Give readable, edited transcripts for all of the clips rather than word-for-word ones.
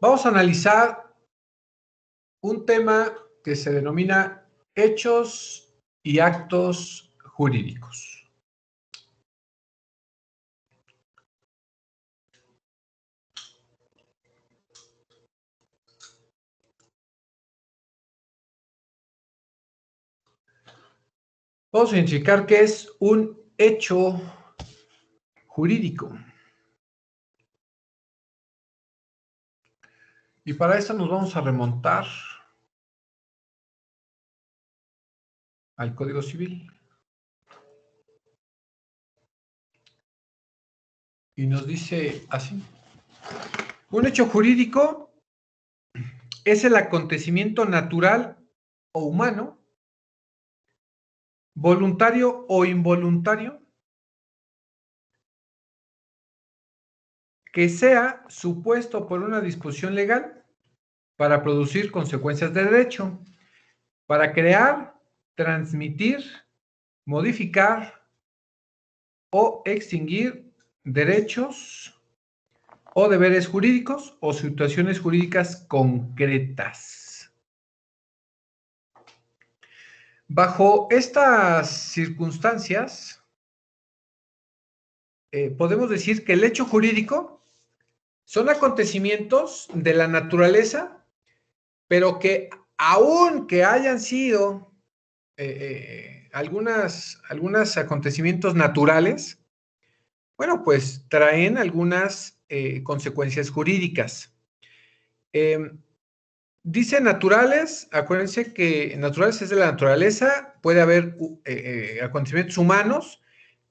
Vamos a analizar un tema que se denomina hechos y actos jurídicos. Vamos a identificar qué es un hecho jurídico. Y para eso nos vamos a remontar al Código Civil. Y nos dice así: un hecho jurídico es el acontecimiento natural o humano, voluntario o involuntario, que sea supuesto por una disposición legal para producir consecuencias de derecho, para crear, transmitir, modificar o extinguir derechos o deberes jurídicos o situaciones jurídicas concretas. Bajo estas circunstancias, podemos decir que el hecho jurídico son acontecimientos de la naturaleza, pero que aunque hayan sido algunos acontecimientos naturales, bueno, pues traen algunas consecuencias jurídicas. Dice naturales, acuérdense que naturales es de la naturaleza, puede haber acontecimientos humanos,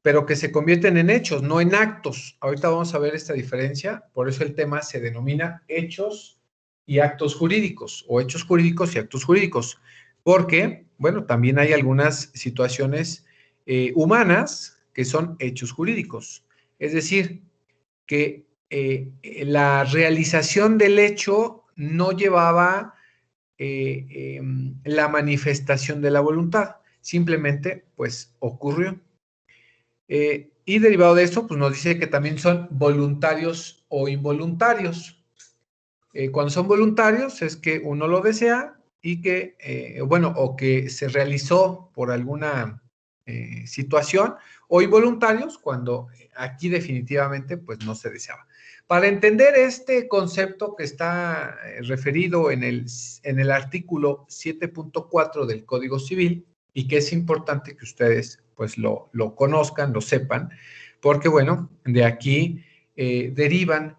pero que se convierten en hechos, no en actos. Ahorita vamos a ver esta diferencia, por eso el tema se denomina hechos y actos jurídicos, o hechos jurídicos y actos jurídicos, porque, bueno, también hay algunas situaciones humanas que son hechos jurídicos. Es decir, que la realización del hecho no llevaba la manifestación de la voluntad, simplemente pues ocurrió. Y derivado de esto, pues nos dice que también son voluntarios o involuntarios. Cuando son voluntarios es que uno lo desea y que, bueno, o que se realizó por alguna situación, o involuntarios cuando aquí definitivamente pues no se deseaba. Para entender este concepto que está referido en el artículo 7.4 del Código Civil, y que es importante que ustedes pues lo conozcan, lo sepan, porque bueno, de aquí derivan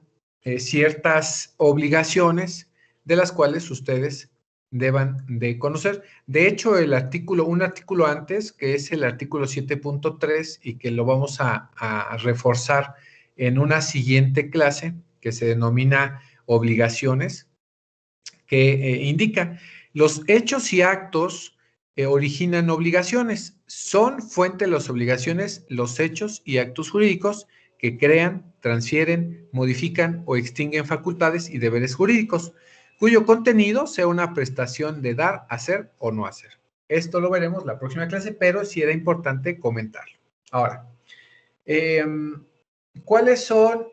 ciertas obligaciones de las cuales ustedes deban de conocer. De hecho, un artículo antes, que es el artículo 7.3 y que lo vamos a reforzar en una siguiente clase que se denomina obligaciones, que indica los hechos y actos originan obligaciones. Son fuente de las obligaciones los hechos y actos jurídicos que crean, transfieren, modifican o extinguen facultades y deberes jurídicos, cuyo contenido sea una prestación de dar, hacer o no hacer. Esto lo veremos la próxima clase, pero sí era importante comentarlo. Ahora, ¿cuáles son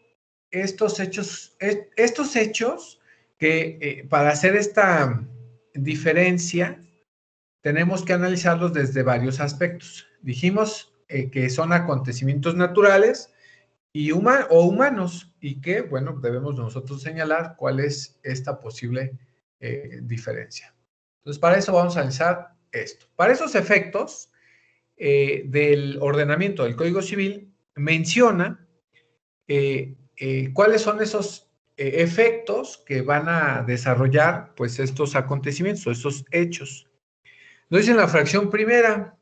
estos hechos? Estos hechos que para hacer esta diferencia tenemos que analizarlos desde varios aspectos. Dijimos que son acontecimientos naturales o humanos, y que, bueno, debemos nosotros señalar cuál es esta posible diferencia. Entonces, para eso vamos a analizar esto. Para esos efectos del ordenamiento del Código Civil, menciona cuáles son esos efectos que van a desarrollar, pues, estos acontecimientos, estos hechos. Nos dice en la fracción primera: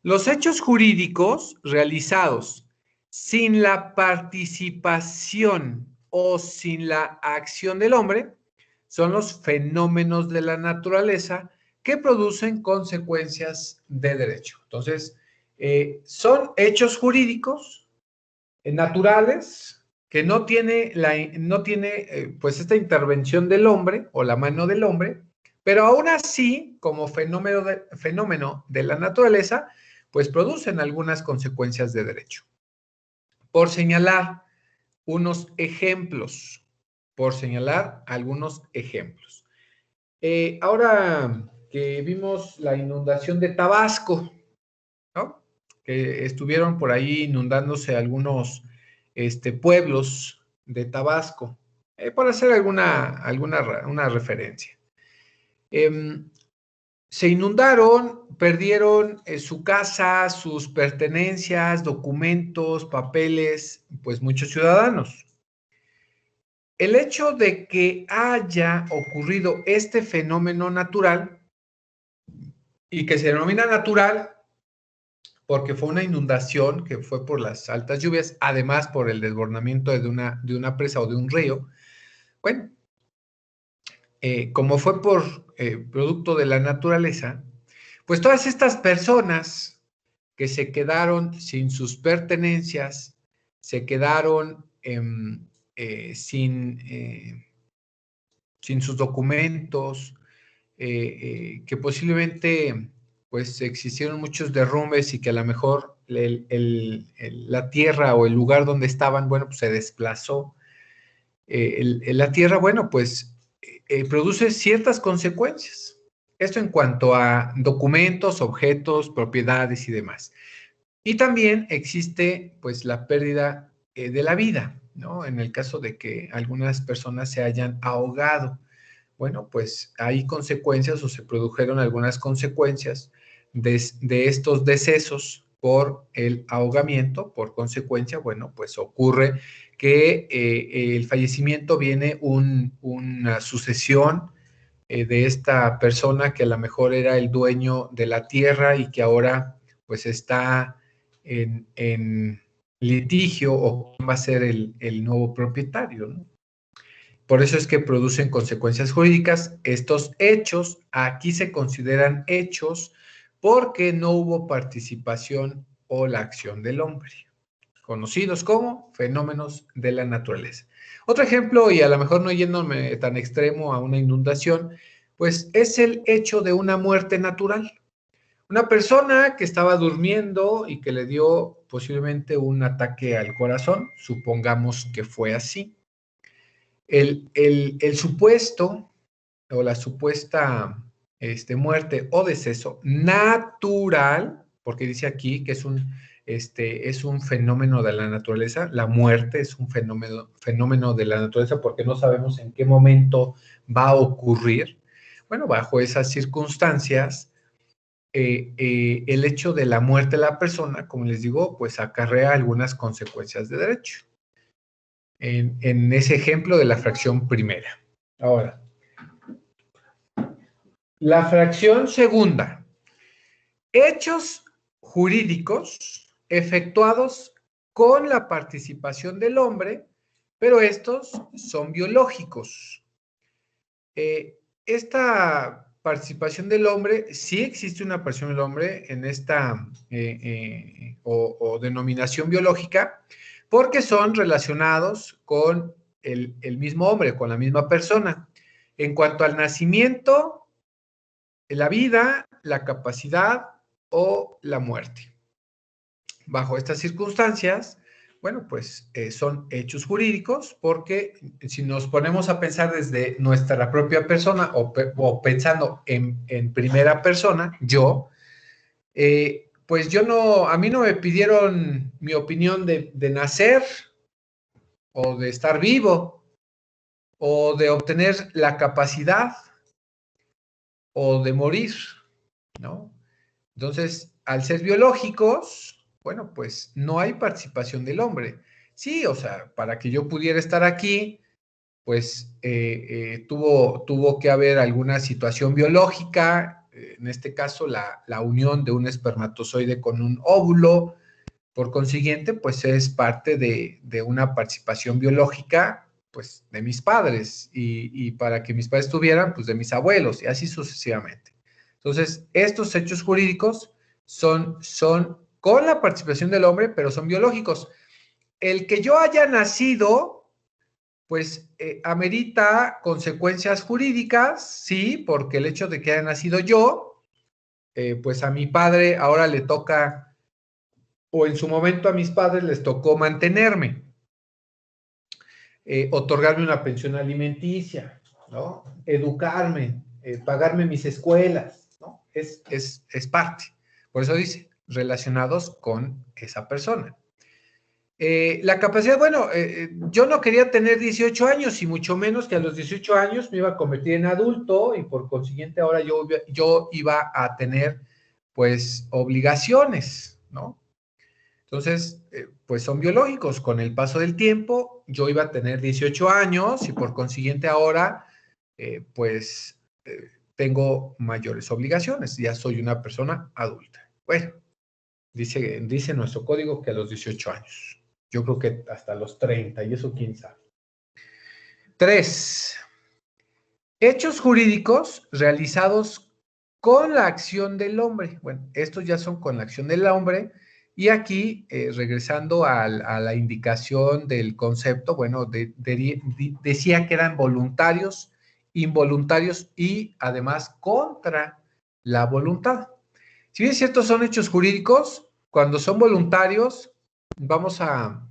los hechos jurídicos realizados sin la participación o sin la acción del hombre son los fenómenos de la naturaleza que producen consecuencias de derecho. Entonces, son hechos jurídicos naturales que no tiene pues esta intervención del hombre o la mano del hombre, pero aún así, como fenómeno de la naturaleza, pues producen algunas consecuencias de derecho. Por señalar unos ejemplos, por señalar algunos ejemplos. Ahora que vimos la inundación de Tabasco, ¿no? Que estuvieron por ahí inundándose algunos pueblos de Tabasco, por hacer una referencia. Se inundaron, perdieron su casa, sus pertenencias, documentos, papeles, pues muchos ciudadanos. El hecho de que haya ocurrido este fenómeno natural y que se denomina natural porque fue una inundación que fue por las altas lluvias, además por el desbordamiento de una presa o de un río. Bueno, como fue por producto de la naturaleza, pues todas estas personas que se quedaron sin sus pertenencias, se quedaron sin sus documentos, que posiblemente pues existieron muchos derrumbes y que a lo mejor la tierra o el lugar donde estaban, bueno, pues se desplazó. La tierra, bueno, pues produce ciertas consecuencias. Esto en cuanto a documentos, objetos, propiedades y demás. Y también existe pues la pérdida de la vida, ¿no? En el caso de que algunas personas se hayan ahogado. Bueno, pues hay consecuencias o se produjeron algunas consecuencias de estos decesos por el ahogamiento. Por consecuencia, bueno, pues ocurre que el fallecimiento viene una sucesión de esta persona que a lo mejor era el dueño de la tierra y que ahora pues está en litigio o va a ser el nuevo propietario, ¿no? Por eso es que producen consecuencias jurídicas. Estos hechos aquí se consideran hechos porque no hubo participación o la acción del hombre, conocidos como fenómenos de la naturaleza. Otro ejemplo, y a lo mejor no yéndome tan extremo a una inundación, pues es el hecho de una muerte natural. Una persona que estaba durmiendo y que le dio posiblemente un ataque al corazón, supongamos que fue así. El supuesto o la supuesta muerte o deceso natural, porque dice aquí que es un fenómeno de la naturaleza, la muerte es un fenómeno de la naturaleza porque no sabemos en qué momento va a ocurrir. Bueno, bajo esas circunstancias, el hecho de la muerte de la persona, como les digo, pues acarrea algunas consecuencias de derecho. En ese ejemplo de la fracción primera. Ahora, la fracción segunda. Hechos jurídicos efectuados con la participación del hombre, pero estos son biológicos. Esta participación del hombre, sí existe una participación del hombre en esta o denominación biológica, porque son relacionados con el mismo hombre, con la misma persona. En cuanto al nacimiento, la vida, la capacidad o la muerte. Bajo estas circunstancias, bueno, pues son hechos jurídicos porque si nos ponemos a pensar desde nuestra propia persona o pensando en primera persona, yo, pues yo no, a mí no me pidieron mi opinión de nacer o de estar vivo o de obtener la capacidad o de morir, ¿no? Entonces, al ser biológicos, bueno, pues no hay participación del hombre. Sí, o sea, para que yo pudiera estar aquí, pues tuvo que haber alguna situación biológica, en este caso la unión de un espermatozoide con un óvulo. Por consiguiente, pues es parte de una participación biológica, pues de mis padres, y para que mis padres estuvieran, pues de mis abuelos, y así sucesivamente. Entonces, estos hechos jurídicos son con la participación del hombre, pero son biológicos. El que yo haya nacido, pues amerita consecuencias jurídicas, sí, porque el hecho de que haya nacido yo, pues a mi padre ahora le toca, o en su momento a mis padres les tocó mantenerme. otorgarme una pensión alimenticia, ¿no? Educarme, pagarme mis escuelas, ¿no? Es parte. Por eso dice, relacionados con esa persona. La capacidad, bueno, yo no quería tener 18 años y mucho menos que a los 18 años me iba a convertir en adulto y por consiguiente ahora yo iba a tener pues obligaciones, ¿no? Entonces, pues son biológicos. Con el paso del tiempo, yo iba a tener 18 años y por consiguiente ahora, pues, tengo mayores obligaciones. Ya soy una persona adulta. Bueno, dice nuestro código que a los 18 años. Yo creo que hasta los 30, y eso quién sabe. 3. Hechos jurídicos realizados con la acción del hombre. Bueno, estos ya son con la acción del hombre. Y aquí, regresando a la indicación del concepto, bueno, decía que eran voluntarios, involuntarios y además contra la voluntad. Si bien es cierto, son hechos jurídicos, cuando son voluntarios, vamos a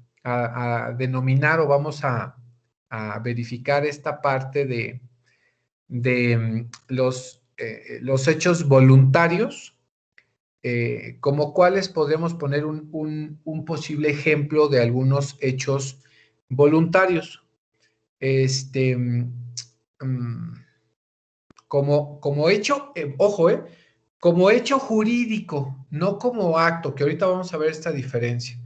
denominar o vamos a verificar esta parte de los hechos voluntarios, como cuáles podemos poner un posible ejemplo de algunos hechos voluntarios. Como hecho, ojo, como hecho jurídico, no como acto, que ahorita vamos a ver esta diferencia.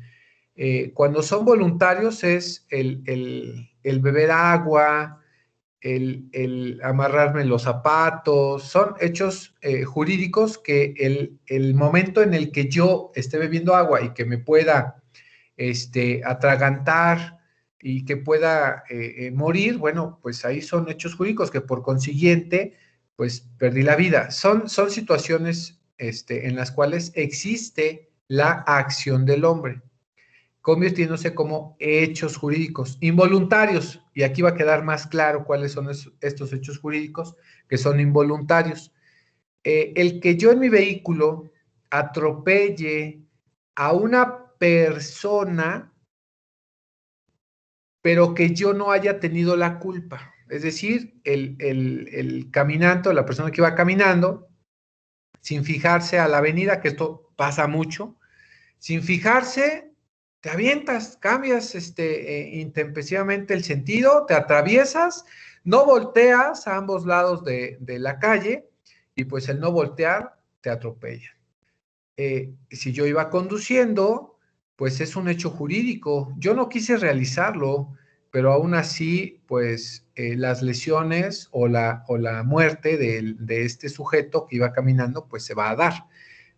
Cuando son voluntarios es el beber agua, el amarrarme los zapatos, son hechos jurídicos que el momento en el que yo esté bebiendo agua y que me pueda atragantar y que pueda morir, bueno, pues ahí son hechos jurídicos que por consiguiente, pues perdí la vida. Son situaciones en las cuales existe la acción del hombre, convirtiéndose como hechos jurídicos involuntarios. Y aquí va a quedar más claro cuáles son estos hechos jurídicos que son involuntarios. El que yo en mi vehículo atropelle a una persona, pero que yo no haya tenido la culpa. Es decir, el caminante o la persona que iba caminando, sin fijarse a la avenida, que esto pasa mucho, sin fijarse, te avientas, cambias intempestivamente el sentido, te atraviesas, no volteas a ambos lados de la calle y pues el no voltear te atropella. Si yo iba conduciendo, pues es un hecho jurídico. Yo no quise realizarlo, pero aún así, pues las lesiones o la muerte de este sujeto que iba caminando, pues se va a dar.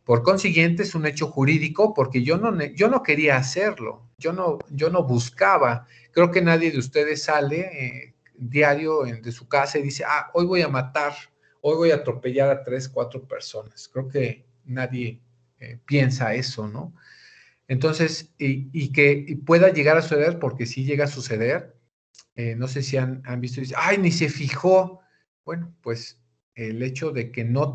Por consiguiente, es un hecho jurídico porque yo no quería hacerlo, yo no buscaba. Creo que nadie de ustedes sale diario de su casa y dice, hoy voy a matar, hoy voy a atropellar a 3, 4 personas. Creo que nadie piensa eso, ¿no? Entonces, y que pueda llegar a suceder, porque sí llega a suceder, no sé si han visto y dicen, ¡ay, ni se fijó! Bueno, pues el hecho de que no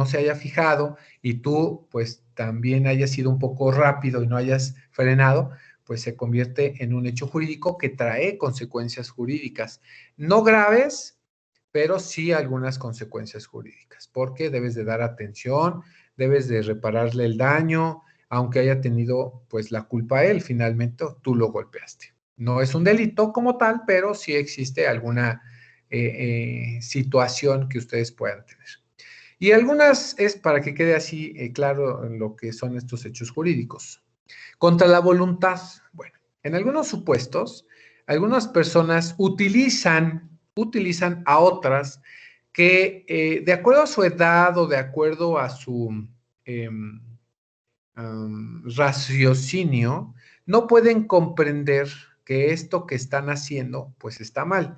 se haya fijado y tú pues también hayas sido un poco rápido y no hayas frenado, pues se convierte en un hecho jurídico que trae consecuencias jurídicas. No graves, pero sí algunas consecuencias jurídicas, porque debes de dar atención, debes de repararle el daño, aunque haya tenido pues la culpa él, finalmente tú lo golpeaste. No es un delito como tal, pero sí existe alguna situación que ustedes puedan tener. Y algunas es para que quede así claro lo que son estos hechos jurídicos. Contra la voluntad. Bueno, en algunos supuestos, algunas personas utilizan a otras que de acuerdo a su edad o de acuerdo a su raciocinio, no pueden comprender que esto que están haciendo pues está mal.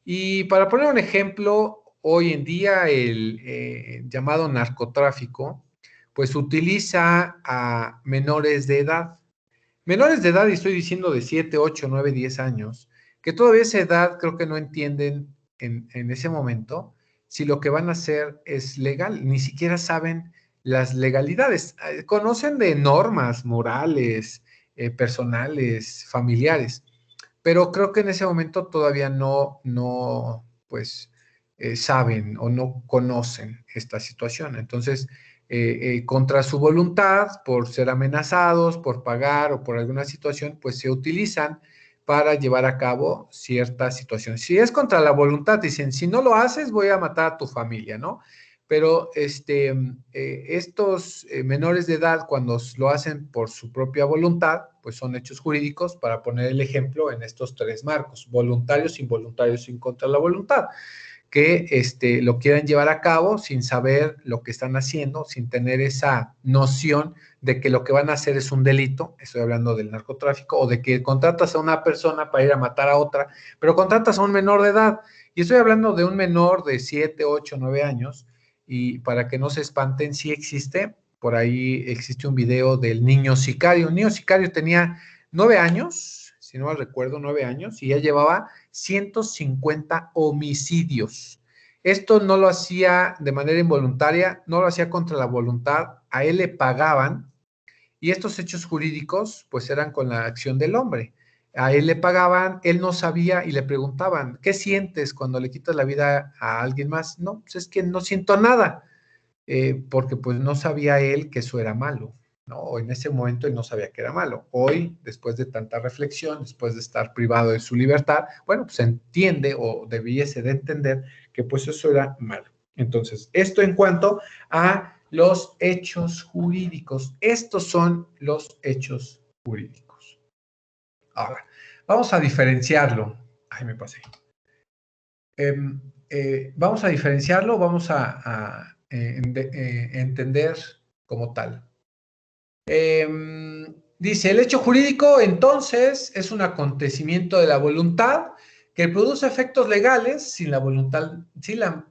Y para poner un ejemplo, hoy en día el llamado narcotráfico pues utiliza a menores de edad. Menores de edad, y estoy diciendo de 7, 8, 9, 10 años, que todavía esa edad creo que no entienden en ese momento si lo que van a hacer es legal, ni siquiera saben las legalidades, conocen de normas morales, personales, familiares, pero creo que en ese momento todavía pues, saben o no conocen esta situación. Entonces, contra su voluntad, por ser amenazados, por pagar o por alguna situación, pues se utilizan para llevar a cabo cierta situación. Si es contra la voluntad, dicen, si no lo haces, voy a matar a tu familia, ¿no? Pero estos menores de edad, cuando lo hacen por su propia voluntad, pues son hechos jurídicos, para poner el ejemplo en estos tres marcos: voluntarios, involuntarios y contra la voluntad, que lo quieran llevar a cabo sin saber lo que están haciendo, sin tener esa noción de que lo que van a hacer es un delito. Estoy hablando del narcotráfico, o de que contratas a una persona para ir a matar a otra, pero contratas a un menor de edad. Y estoy hablando de un menor de 7, 8, 9 años, y para que no se espanten, sí existe. Por ahí existe un video del niño sicario. Un niño sicario tenía 9 años, si no mal recuerdo, 9 años, y ya llevaba 150 homicidios. Esto no lo hacía de manera involuntaria, no lo hacía contra la voluntad, a él le pagaban, y estos hechos jurídicos pues eran con la acción del hombre. A él le pagaban, él no sabía, y le preguntaban, ¿qué sientes cuando le quitas la vida a alguien más? No, pues es que no siento nada, porque pues no sabía él que eso era malo, ¿no? O en ese momento él no sabía que era malo. Hoy, después de tanta reflexión, después de estar privado de su libertad, bueno, pues entiende, o debiese de entender, que pues eso era malo. Entonces, esto en cuanto a los hechos jurídicos. Estos son los hechos jurídicos. Ahora, vamos a diferenciarlo. Ay, me pasé. Vamos a diferenciarlo, vamos a entender como tal. Dice, el hecho jurídico entonces es un acontecimiento de la voluntad que produce efectos legales sin la voluntad,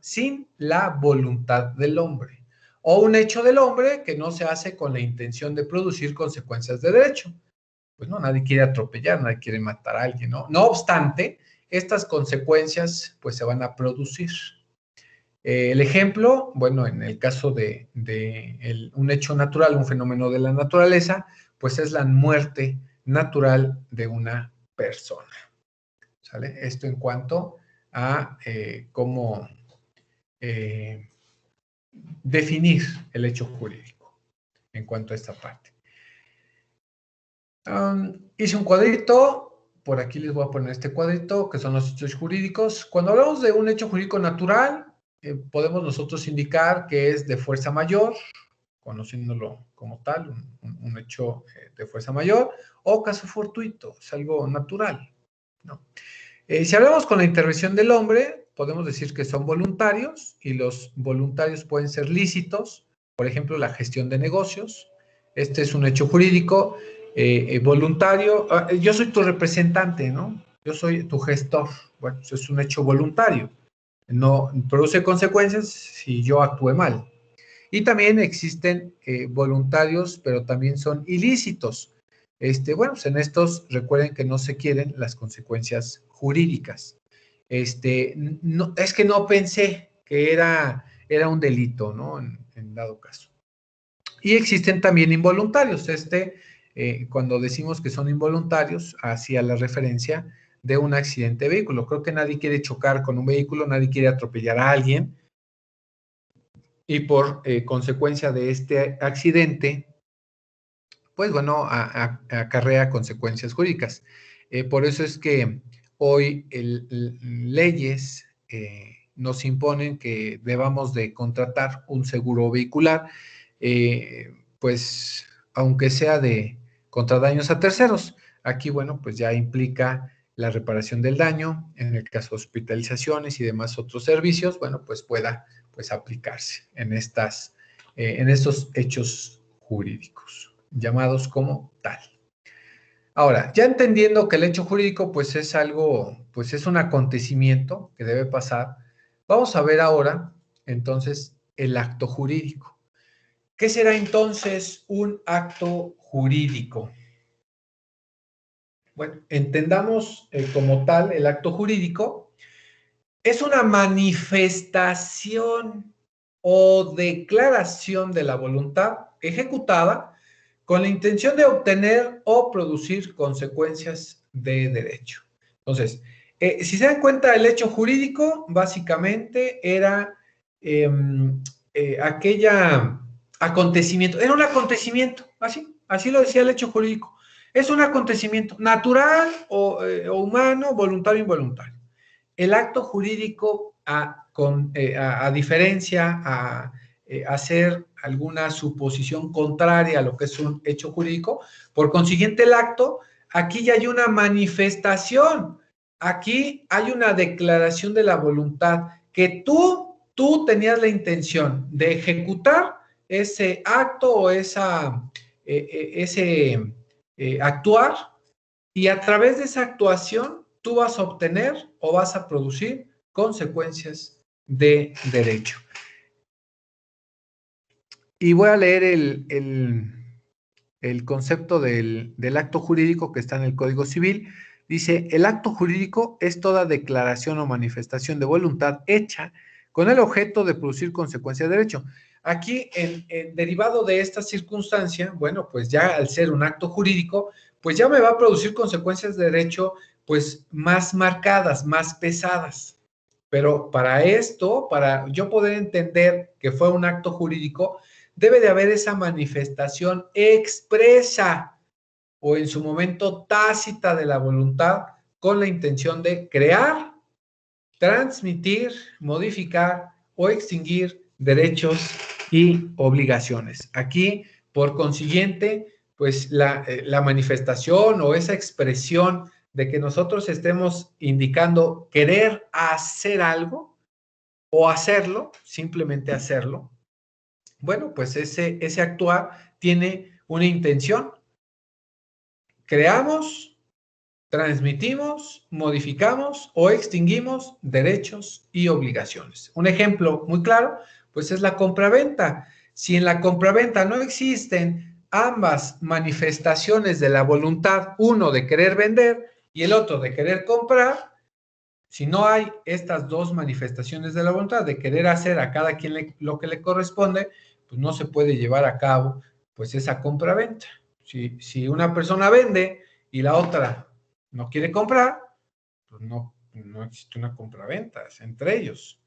sin la voluntad del hombre, o un hecho del hombre que no se hace con la intención de producir consecuencias de derecho. Pues no, nadie quiere atropellar, nadie quiere matar a alguien, ¿no? No obstante, estas consecuencias pues se van a producir. El ejemplo, bueno, en el caso de un hecho natural, un fenómeno de la naturaleza, pues es la muerte natural de una persona. ¿Sale? Esto en cuanto a cómo definir el hecho jurídico, en cuanto a esta parte. Hice un cuadrito, por aquí les voy a poner este cuadrito, que son los hechos jurídicos. Cuando hablamos de un hecho jurídico natural, podemos nosotros indicar que es de fuerza mayor, conociéndolo como tal, un hecho de fuerza mayor, o caso fortuito, es algo natural, ¿no? Si hablamos con la intervención del hombre, podemos decir que son voluntarios, y los voluntarios pueden ser lícitos. Por ejemplo, la gestión de negocios. Este es un hecho jurídico voluntario. Yo soy tu representante, ¿no? Yo soy tu gestor. Bueno, eso es un hecho voluntario. No produce consecuencias si yo actúe mal. Y también existen voluntarios, pero también son ilícitos. Bueno, pues en estos recuerden que no se quieren las consecuencias jurídicas. No, es que no pensé que era un delito, ¿no? En dado caso. Y existen también involuntarios. Cuando decimos que son involuntarios, hacía la referencia de un accidente de vehículo. Creo que nadie quiere chocar con un vehículo, nadie quiere atropellar a alguien, y por consecuencia de este accidente, pues bueno, acarrea consecuencias jurídicas. Por eso es que hoy leyes nos imponen que debamos de contratar un seguro vehicular, pues aunque sea contra daños a terceros. Aquí, bueno, pues ya implica la reparación del daño, en el caso de hospitalizaciones y demás otros servicios, bueno, pues pueda pues aplicarse en estos hechos jurídicos, llamados como tal. Ahora, ya entendiendo que el hecho jurídico pues es algo, pues es un acontecimiento que debe pasar, vamos a ver ahora entonces el acto jurídico. ¿Qué será entonces un acto jurídico? Bueno, entendamos como tal el acto jurídico. Es una manifestación o declaración de la voluntad ejecutada con la intención de obtener o producir consecuencias de derecho. Entonces, si se dan cuenta, el hecho jurídico básicamente era aquella acontecimiento, era un acontecimiento, así lo decía el hecho jurídico. Es un acontecimiento natural o humano, voluntario o involuntario. El acto jurídico, a diferencia, a hacer alguna suposición contraria a lo que es un hecho jurídico, por consiguiente el acto, aquí ya hay una manifestación, aquí hay una declaración de la voluntad, que tú tenías la intención de ejecutar ese acto o ese actuar, y a través de esa actuación tú vas a obtener o vas a producir consecuencias de derecho. Y voy a leer el concepto del acto jurídico que está en el Código Civil. Dice, el acto jurídico es toda declaración o manifestación de voluntad hecha con el objeto de producir consecuencias de derecho. Aquí, derivado de esta circunstancia, bueno, pues ya al ser un acto jurídico, pues ya me va a producir consecuencias de derecho, pues más marcadas, más pesadas. Pero para esto, para yo poder entender que fue un acto jurídico, debe de haber esa manifestación expresa o en su momento tácita de la voluntad con la intención de crear, transmitir, modificar o extinguir derechos y obligaciones. Aquí, por consiguiente, pues la manifestación o esa expresión de que nosotros estemos indicando querer hacer algo o hacerlo, simplemente hacerlo, bueno, pues ese actuar tiene una intención. Creamos, transmitimos, modificamos o extinguimos derechos y obligaciones. Un ejemplo muy claro, pues es la compraventa. Si en la compraventa no existen ambas manifestaciones de la voluntad, uno de querer vender y el otro de querer comprar, si no hay estas dos manifestaciones de la voluntad de querer hacer a cada quien lo que le corresponde, pues no se puede llevar a cabo pues esa compra-venta. Si una persona vende y la otra no quiere comprar, pues no existe una compra-venta entre ellos.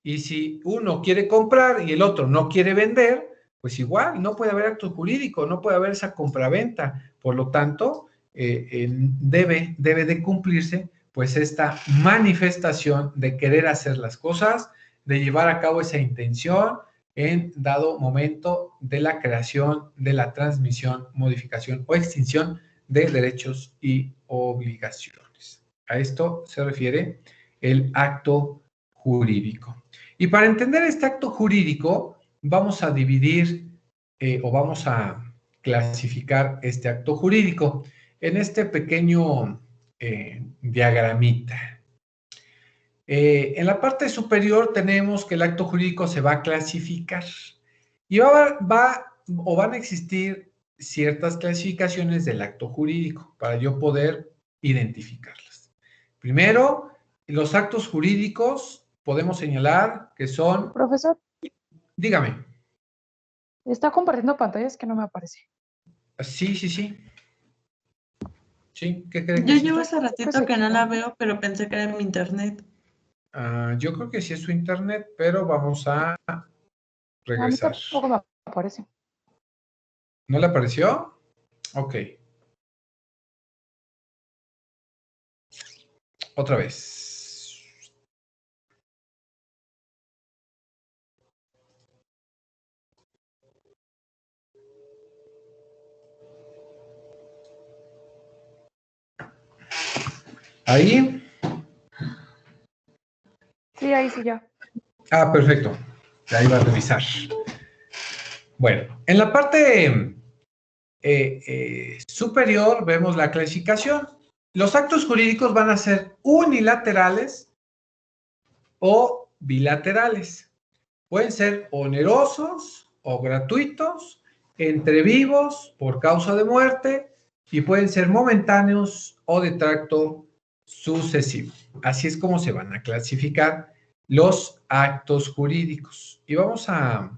Y si uno quiere comprar y el otro no quiere vender, pues igual no puede haber acto jurídico, no puede haber esa compra-venta. Por lo tanto, debe de cumplirse pues esta manifestación de querer hacer las cosas, de llevar a cabo esa intención en dado momento de la creación, de la transmisión, modificación o extinción de derechos y obligaciones. A esto se refiere el acto jurídico. Y para entender este acto jurídico, vamos a dividir o vamos a clasificar este acto jurídico en este pequeño diagramita. En la parte superior tenemos que el acto jurídico se va a clasificar y van a existir ciertas clasificaciones del acto jurídico para yo poder identificarlas. Primero, los actos jurídicos podemos señalar que son... Profesor. Dígame. Está compartiendo pantallas que no me aparece. Sí. Sí, ¿qué creen? Yo llevo hace ratito que no la veo, pero pensé que era mi internet. Yo creo que sí es su internet, pero vamos a regresar. A mí tampoco me aparece. ¿No le apareció? Ok. Otra vez. ¿Ahí? Sí, ahí sí ya. Perfecto. Ahí va a revisar. Bueno, en la parte superior vemos la clasificación. Los actos jurídicos van a ser unilaterales o bilaterales. Pueden ser onerosos o gratuitos, entre vivos por causa de muerte y pueden ser momentáneos o de tracto sucesivo. Así es como se van a clasificar los actos jurídicos. Y vamos a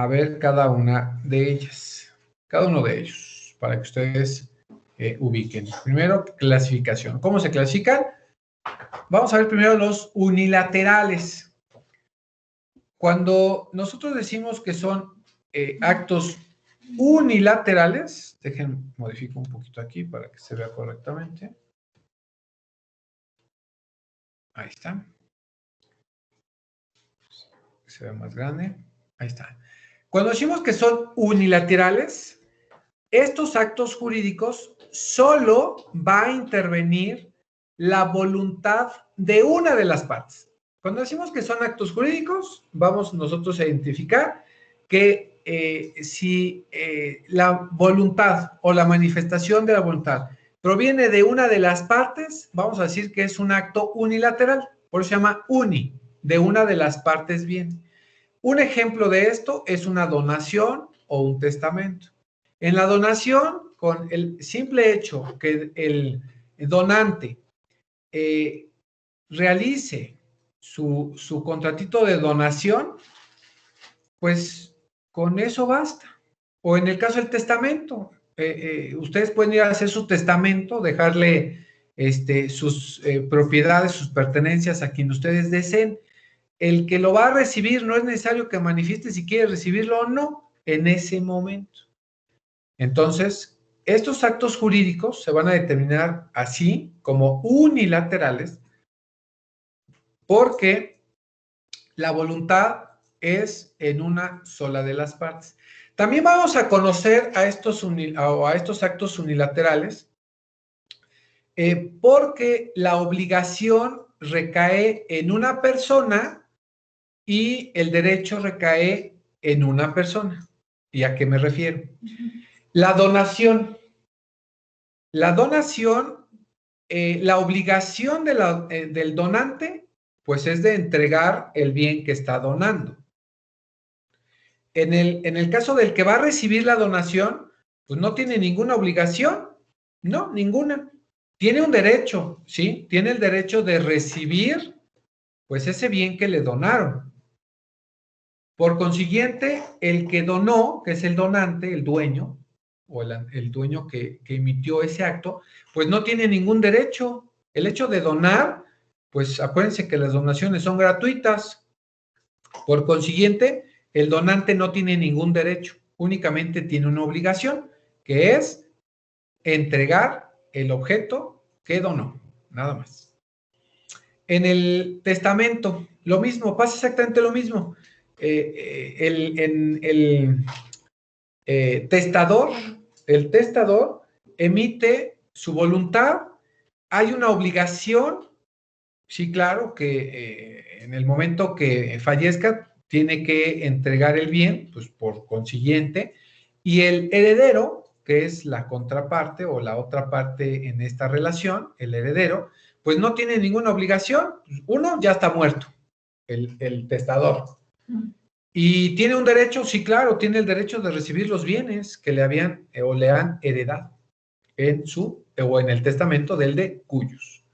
ver cada una de ellas, cada uno de ellos, para que ustedes ubiquen. Primero, clasificación. ¿Cómo se clasifican? Vamos a ver primero los unilaterales. Cuando nosotros decimos que son actos unilaterales, dejen, modifico un poquito aquí para que se vea correctamente. Ahí está. Se ve más grande. Ahí está. Cuando decimos que son unilaterales, estos actos jurídicos solo va a intervenir la voluntad de una de las partes. Cuando decimos que son actos jurídicos, vamos nosotros a identificar que si la voluntad o la manifestación de la voluntad proviene de una de las partes, vamos a decir que es un acto unilateral, por eso se llama uni, de una de las partes bien. Un ejemplo de esto es una donación o un testamento. En la donación, con el simple hecho que el donante realice su contratito de donación, pues con eso basta. O en el caso del testamento, ustedes pueden ir a hacer su testamento, dejarle sus propiedades, sus pertenencias a quien ustedes deseen. El que lo va a recibir no es necesario que manifieste si quiere recibirlo o no en ese momento. Entonces, estos actos jurídicos se van a determinar así como unilaterales porque la voluntad es en una sola de las partes. También vamos a conocer a estos actos unilaterales porque la obligación recae en una persona y el derecho recae en una persona. ¿Y a qué me refiero? La donación. La donación, la obligación del donante, pues es de entregar el bien que está donando. En el caso del que va a recibir la donación, pues no tiene ninguna obligación, no, ninguna. Tiene un derecho, ¿sí? Tiene el derecho de recibir, pues ese bien que le donaron. Por consiguiente, el que donó, que es el donante, el dueño, o el dueño que emitió ese acto, pues no tiene ningún derecho. El hecho de donar, pues acuérdense que las donaciones son gratuitas. Por consiguiente, el donante no tiene ningún derecho, únicamente tiene una obligación, que es entregar el objeto que donó, nada más. En el testamento, lo mismo, pasa exactamente lo mismo. El testador emite su voluntad, hay una obligación, sí, claro, que en el momento que fallezca tiene que entregar el bien, pues por consiguiente, y el heredero, que es la contraparte o la otra parte en esta relación, el heredero, pues no tiene ninguna obligación, uno ya está muerto, el testador. ¿Y tiene un derecho? Sí, claro, tiene el derecho de recibir los bienes que le habían o le han heredado en el testamento del de cuyos.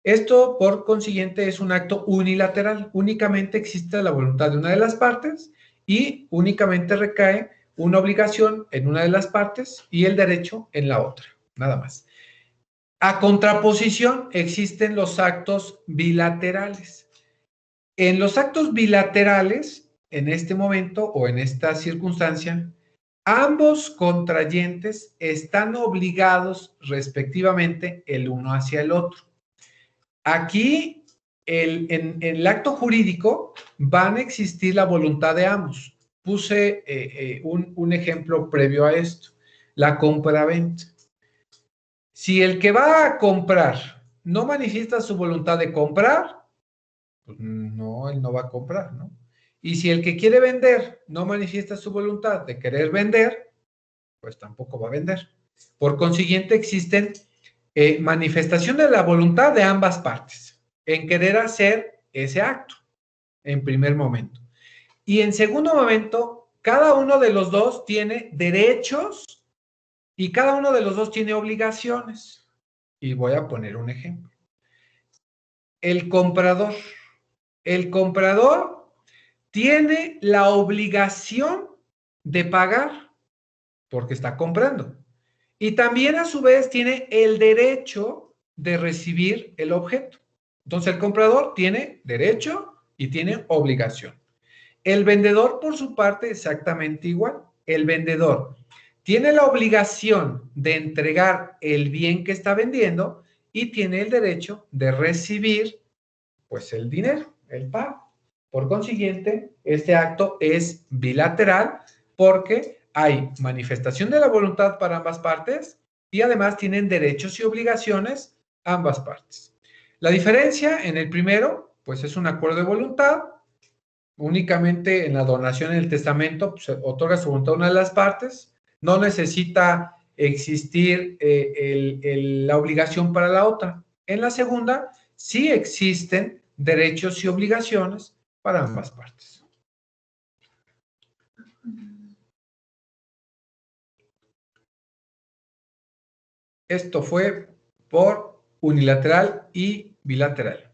Esto, por consiguiente, es un acto unilateral. Únicamente existe la voluntad de una de las partes y únicamente recae una obligación en una de las partes y el derecho en la otra, nada más. A contraposición, existen los actos bilaterales. En los actos bilaterales, en este momento o en esta circunstancia, ambos contrayentes están obligados respectivamente el uno hacia el otro. Aquí, en el acto jurídico, van a existir la voluntad de ambos. Puse un ejemplo previo a esto, la compra-venta. Si el que va a comprar no manifiesta su voluntad de comprar, pues no, él no va a comprar, ¿no? Y si el que quiere vender no manifiesta su voluntad de querer vender, pues tampoco va a vender. Por consiguiente, existen manifestaciones de la voluntad de ambas partes en querer hacer ese acto, en primer momento. Y en segundo momento, cada uno de los dos tiene derechos y cada uno de los dos tiene obligaciones. Y voy a poner un ejemplo. El comprador tiene la obligación de pagar porque está comprando. y también a su vez tiene el derecho de recibir el objeto. Entonces el comprador tiene derecho y tiene obligación. El vendedor, por su parte, exactamente igual. El vendedor tiene la obligación de entregar el bien que está vendiendo y tiene el derecho de recibir, pues, el dinero, el pago. Por consiguiente, este acto es bilateral porque hay manifestación de la voluntad para ambas partes y además tienen derechos y obligaciones ambas partes. La diferencia en el primero, pues es un acuerdo de voluntad. Únicamente en la donación en el testamento pues, se otorga su voluntad a una de las partes. No necesita existir la obligación para la otra. En la segunda, sí existen derechos y obligaciones para ambas partes. Esto fue por unilateral y bilateral.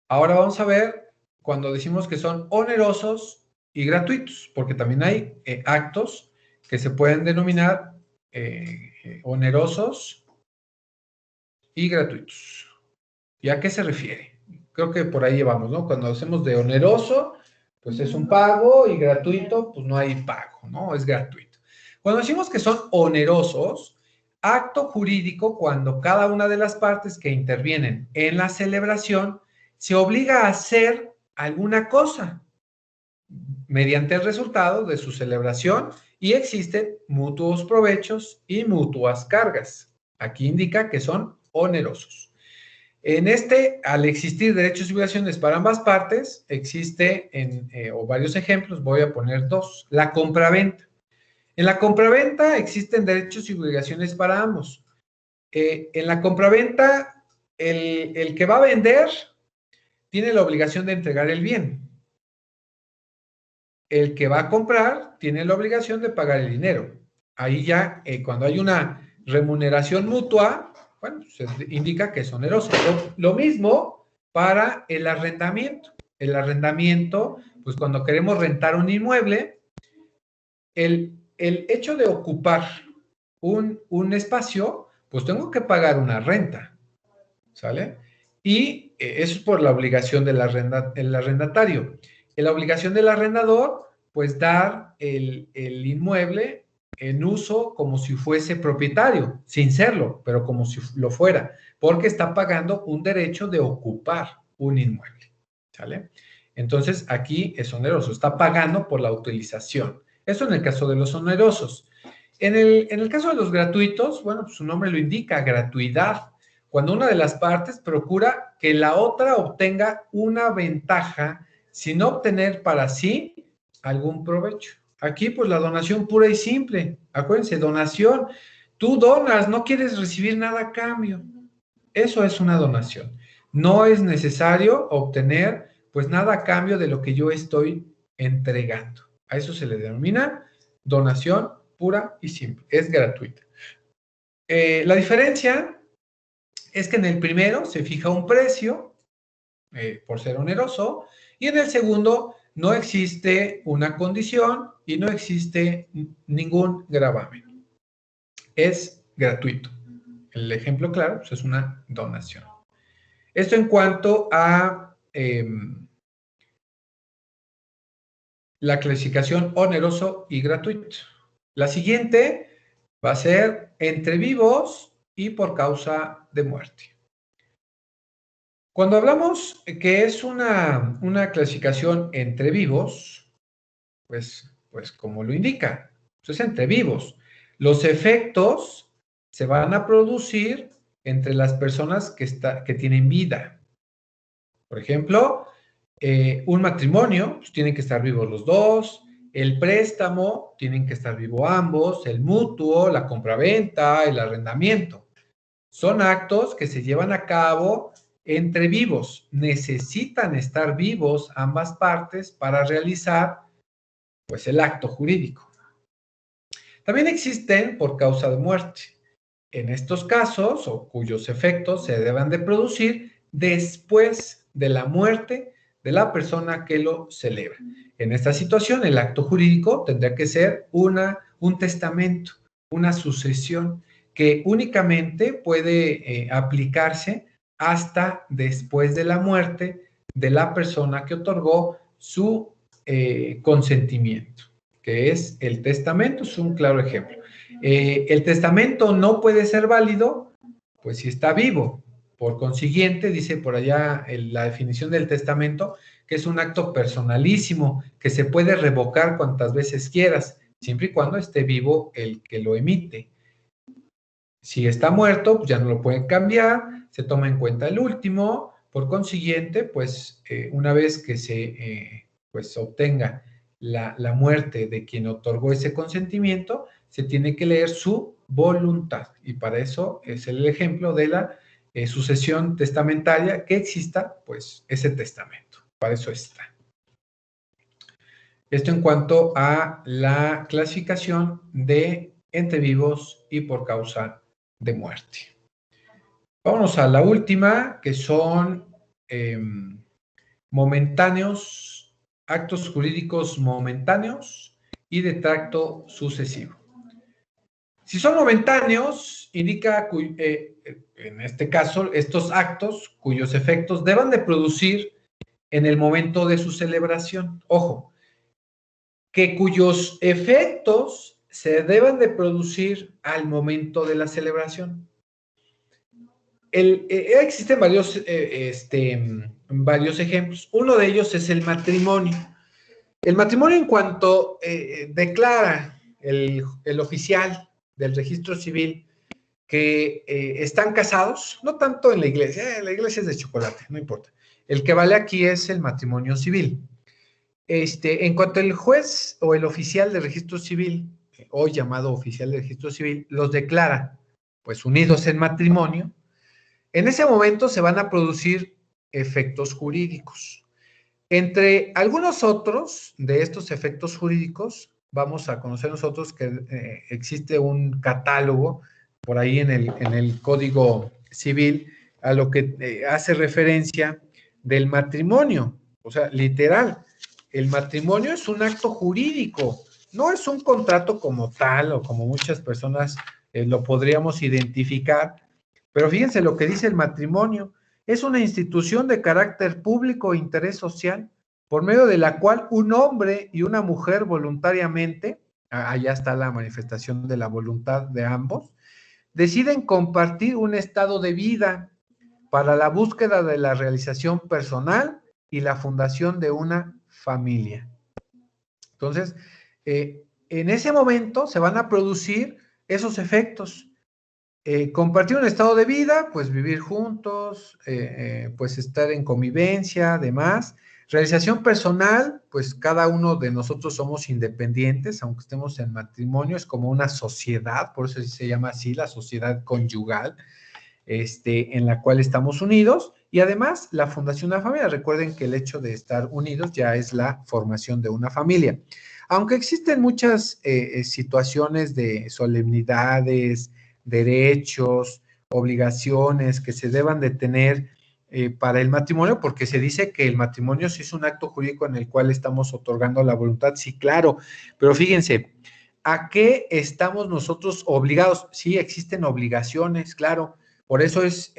Ahora vamos a ver cuando decimos que son onerosos y gratuitos, porque también hay actos que se pueden denominar onerosos y gratuitos. ¿Y a qué se refiere? Creo que por ahí llevamos, ¿no? Cuando hacemos de oneroso, pues es un pago, y gratuito, pues no hay pago, ¿no? Es gratuito. Cuando decimos que son onerosos, acto jurídico cuando cada una de las partes que intervienen en la celebración se obliga a hacer alguna cosa mediante el resultado de su celebración y existen mutuos provechos y mutuas cargas. Aquí indica que son onerosos. En este, al existir derechos y obligaciones para ambas partes, existe o varios ejemplos, voy a poner dos. La compraventa. En la compraventa existen derechos y obligaciones para ambos. En la compraventa, el que va a vender tiene la obligación de entregar el bien. El que va a comprar tiene la obligación de pagar el dinero. Ahí ya, cuando hay una remuneración mutua, bueno, se indica que es oneroso. Lo mismo para el arrendamiento. El arrendamiento, pues cuando queremos rentar un inmueble, el hecho de ocupar un espacio, pues tengo que pagar una renta, ¿sale? Y eso es por la obligación del arrendatario. La obligación del arrendador, pues dar el inmueble en uso como si fuese propietario, sin serlo, pero como si lo fuera, porque está pagando un derecho de ocupar un inmueble, ¿sale? Entonces, aquí es oneroso, está pagando por la utilización. Eso en el caso de los onerosos. En el caso de los gratuitos, bueno, pues su nombre lo indica, gratuidad. Cuando una de las partes procura que la otra obtenga una ventaja sin obtener para sí algún provecho. Aquí, pues, la donación pura y simple. Acuérdense, donación. Tú donas, no quieres recibir nada a cambio. Eso es una donación. No es necesario obtener, pues, nada a cambio de lo que yo estoy entregando. A eso se le denomina donación pura y simple. Es gratuita. La diferencia es que en el primero se fija un precio por ser oneroso y en el segundo no existe una condición y no existe ningún gravamen. Es gratuito. El ejemplo claro pues es una donación. Esto en cuanto a la clasificación oneroso y gratuito. La siguiente va a ser entre vivos y por causa de muerte. Cuando hablamos que es una clasificación entre vivos, pues como lo indica, pues es entre vivos. Los efectos se van a producir entre las personas que tienen vida. Por ejemplo, un matrimonio, pues tienen que estar vivos los dos. El préstamo, tienen que estar vivos ambos. El mutuo, la compraventa, el arrendamiento. Son actos que se llevan a cabo entre vivos. Necesitan estar vivos ambas partes para realizar, pues, el acto jurídico. También existen por causa de muerte. En estos casos, o cuyos efectos se deban de producir después de la muerte de la persona que lo celebra. En esta situación, el acto jurídico tendría que ser un testamento, una sucesión. que únicamente puede aplicarse hasta después de la muerte de la persona que otorgó su consentimiento, que es el testamento. Es un claro ejemplo. El testamento no puede ser válido, pues si está vivo. Por consiguiente, dice por allá la definición del testamento, que es un acto personalísimo, que se puede revocar cuantas veces quieras, siempre y cuando esté vivo el que lo emite. Si está muerto, pues ya no lo pueden cambiar, se toma en cuenta el último. Por consiguiente, pues una vez que se pues, obtenga la muerte de quien otorgó ese consentimiento, se tiene que leer su voluntad. Y para eso es el ejemplo de la sucesión testamentaria, que exista pues ese testamento. Para eso está. Esto en cuanto a la clasificación de entre vivos y por causa de muerte. Vámonos a la última, que son momentáneos, actos jurídicos momentáneos y de tracto sucesivo. Si son momentáneos, indica, en este caso, estos actos cuyos efectos deban de producir en el momento de su celebración. Ojo, que cuyos efectos se deban de producir al momento de la celebración. Existen varios ejemplos. Uno de ellos es el matrimonio. El matrimonio, en cuanto declara el oficial del registro civil que están casados, no tanto en la iglesia es de chocolate, no importa. El que vale aquí es el matrimonio civil. En cuanto el juez o el oficial de registro civil, hoy llamado oficial de registro civil, los declara pues unidos en matrimonio, en ese momento se van a producir efectos jurídicos. Entre algunos otros de estos efectos jurídicos, vamos a conocer nosotros que existe un catálogo por ahí en el Código Civil a lo que hace referencia del matrimonio. O sea, literal, el matrimonio es un acto jurídico, no es un contrato como tal o como muchas personas lo podríamos identificar. Pero fíjense lo que dice el matrimonio. Es una institución de carácter público e interés social, por medio de la cual un hombre y una mujer voluntariamente, allá está la manifestación de la voluntad de ambos, deciden compartir un estado de vida para la búsqueda de la realización personal y la fundación de una familia. Entonces, en ese momento se van a producir esos efectos. Compartir un estado de vida, pues vivir juntos, pues estar en convivencia, además. Realización personal, pues cada uno de nosotros somos independientes, aunque estemos en matrimonio, es como una sociedad, por eso se llama así, la sociedad conyugal, en la cual estamos unidos, y además la fundación de una familia. Recuerden que el hecho de estar unidos ya es la formación de una familia. Aunque existen muchas situaciones de solemnidades, derechos, obligaciones que se deban de tener para el matrimonio, porque se dice que el matrimonio sí es un acto jurídico en el cual estamos otorgando la voluntad, sí, claro, pero fíjense, ¿a qué estamos nosotros obligados? Sí, existen obligaciones, claro, por eso es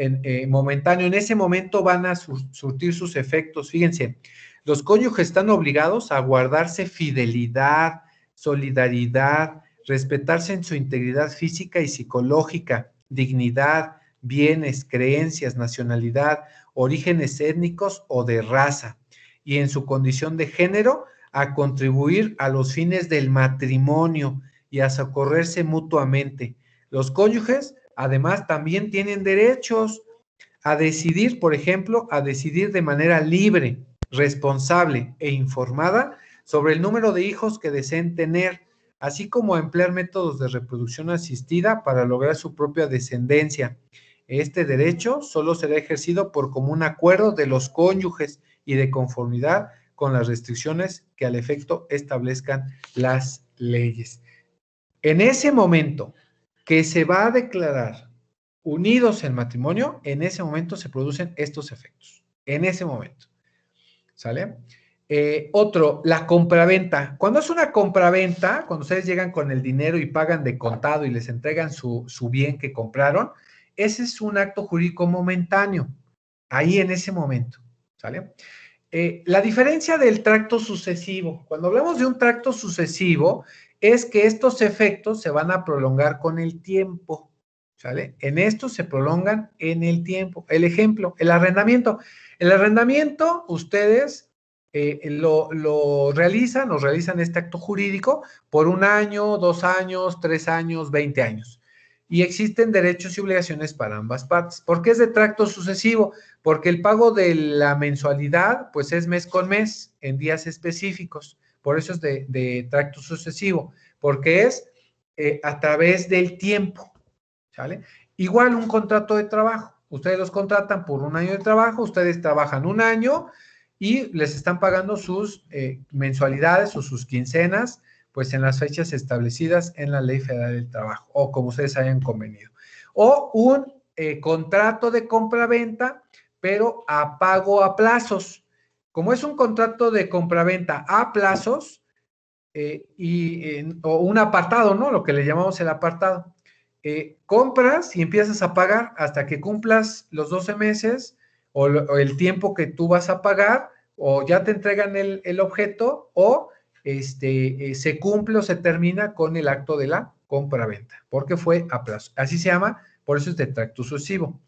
momentáneo, en ese momento van a surtir sus efectos. Fíjense, los cónyuges están obligados a guardarse fidelidad, solidaridad, respetarse en su integridad física y psicológica, dignidad, bienes, creencias, nacionalidad, orígenes étnicos o de raza, y en su condición de género, a contribuir a los fines del matrimonio y a socorrerse mutuamente. Los cónyuges, además, también tienen derechos a decidir, por ejemplo, a decidir de manera libre, responsable e informada sobre el número de hijos que deseen tener, así como a emplear métodos de reproducción asistida para lograr su propia descendencia. Este derecho solo será ejercido por común acuerdo de los cónyuges y de conformidad con las restricciones que al efecto establezcan las leyes. En ese momento que se va a declarar unidos en matrimonio, en ese momento se producen estos efectos. En ese momento. ¿Sale? Otro, la compraventa. Cuando es una compraventa, cuando ustedes llegan con el dinero y pagan de contado y les entregan su bien que compraron, ese es un acto jurídico momentáneo, ahí en ese momento, ¿sale? La diferencia del tracto sucesivo, cuando hablamos de un tracto sucesivo, es que estos efectos se van a prolongar con el tiempo, ¿sale? En esto se prolongan en el tiempo. El ejemplo, el arrendamiento. El arrendamiento, ustedes lo realizan este acto jurídico por 1 año, 2 años, 3 años, 20 años. Y existen derechos y obligaciones para ambas partes. ¿Por qué es de tracto sucesivo? Porque el pago de la mensualidad, pues es mes con mes, en días específicos. Por eso es de tracto sucesivo, porque es a través del tiempo, ¿sale? Igual un contrato de trabajo. Ustedes los contratan por 1 año de trabajo, ustedes trabajan 1 año y les están pagando sus mensualidades o sus quincenas, pues en las fechas establecidas en la Ley Federal del Trabajo, o como ustedes hayan convenido. O un contrato de compra-venta, pero a pago a plazos. Como es un contrato de compraventa a plazos, o un apartado, ¿no? Lo que le llamamos el apartado. Compras y empiezas a pagar hasta que cumplas los 12 meses o el tiempo que tú vas a pagar, o ya te entregan el objeto, o se cumple o se termina con el acto de la compra-venta, porque fue a plazo. Así se llama, por eso es de tracto sucesivo.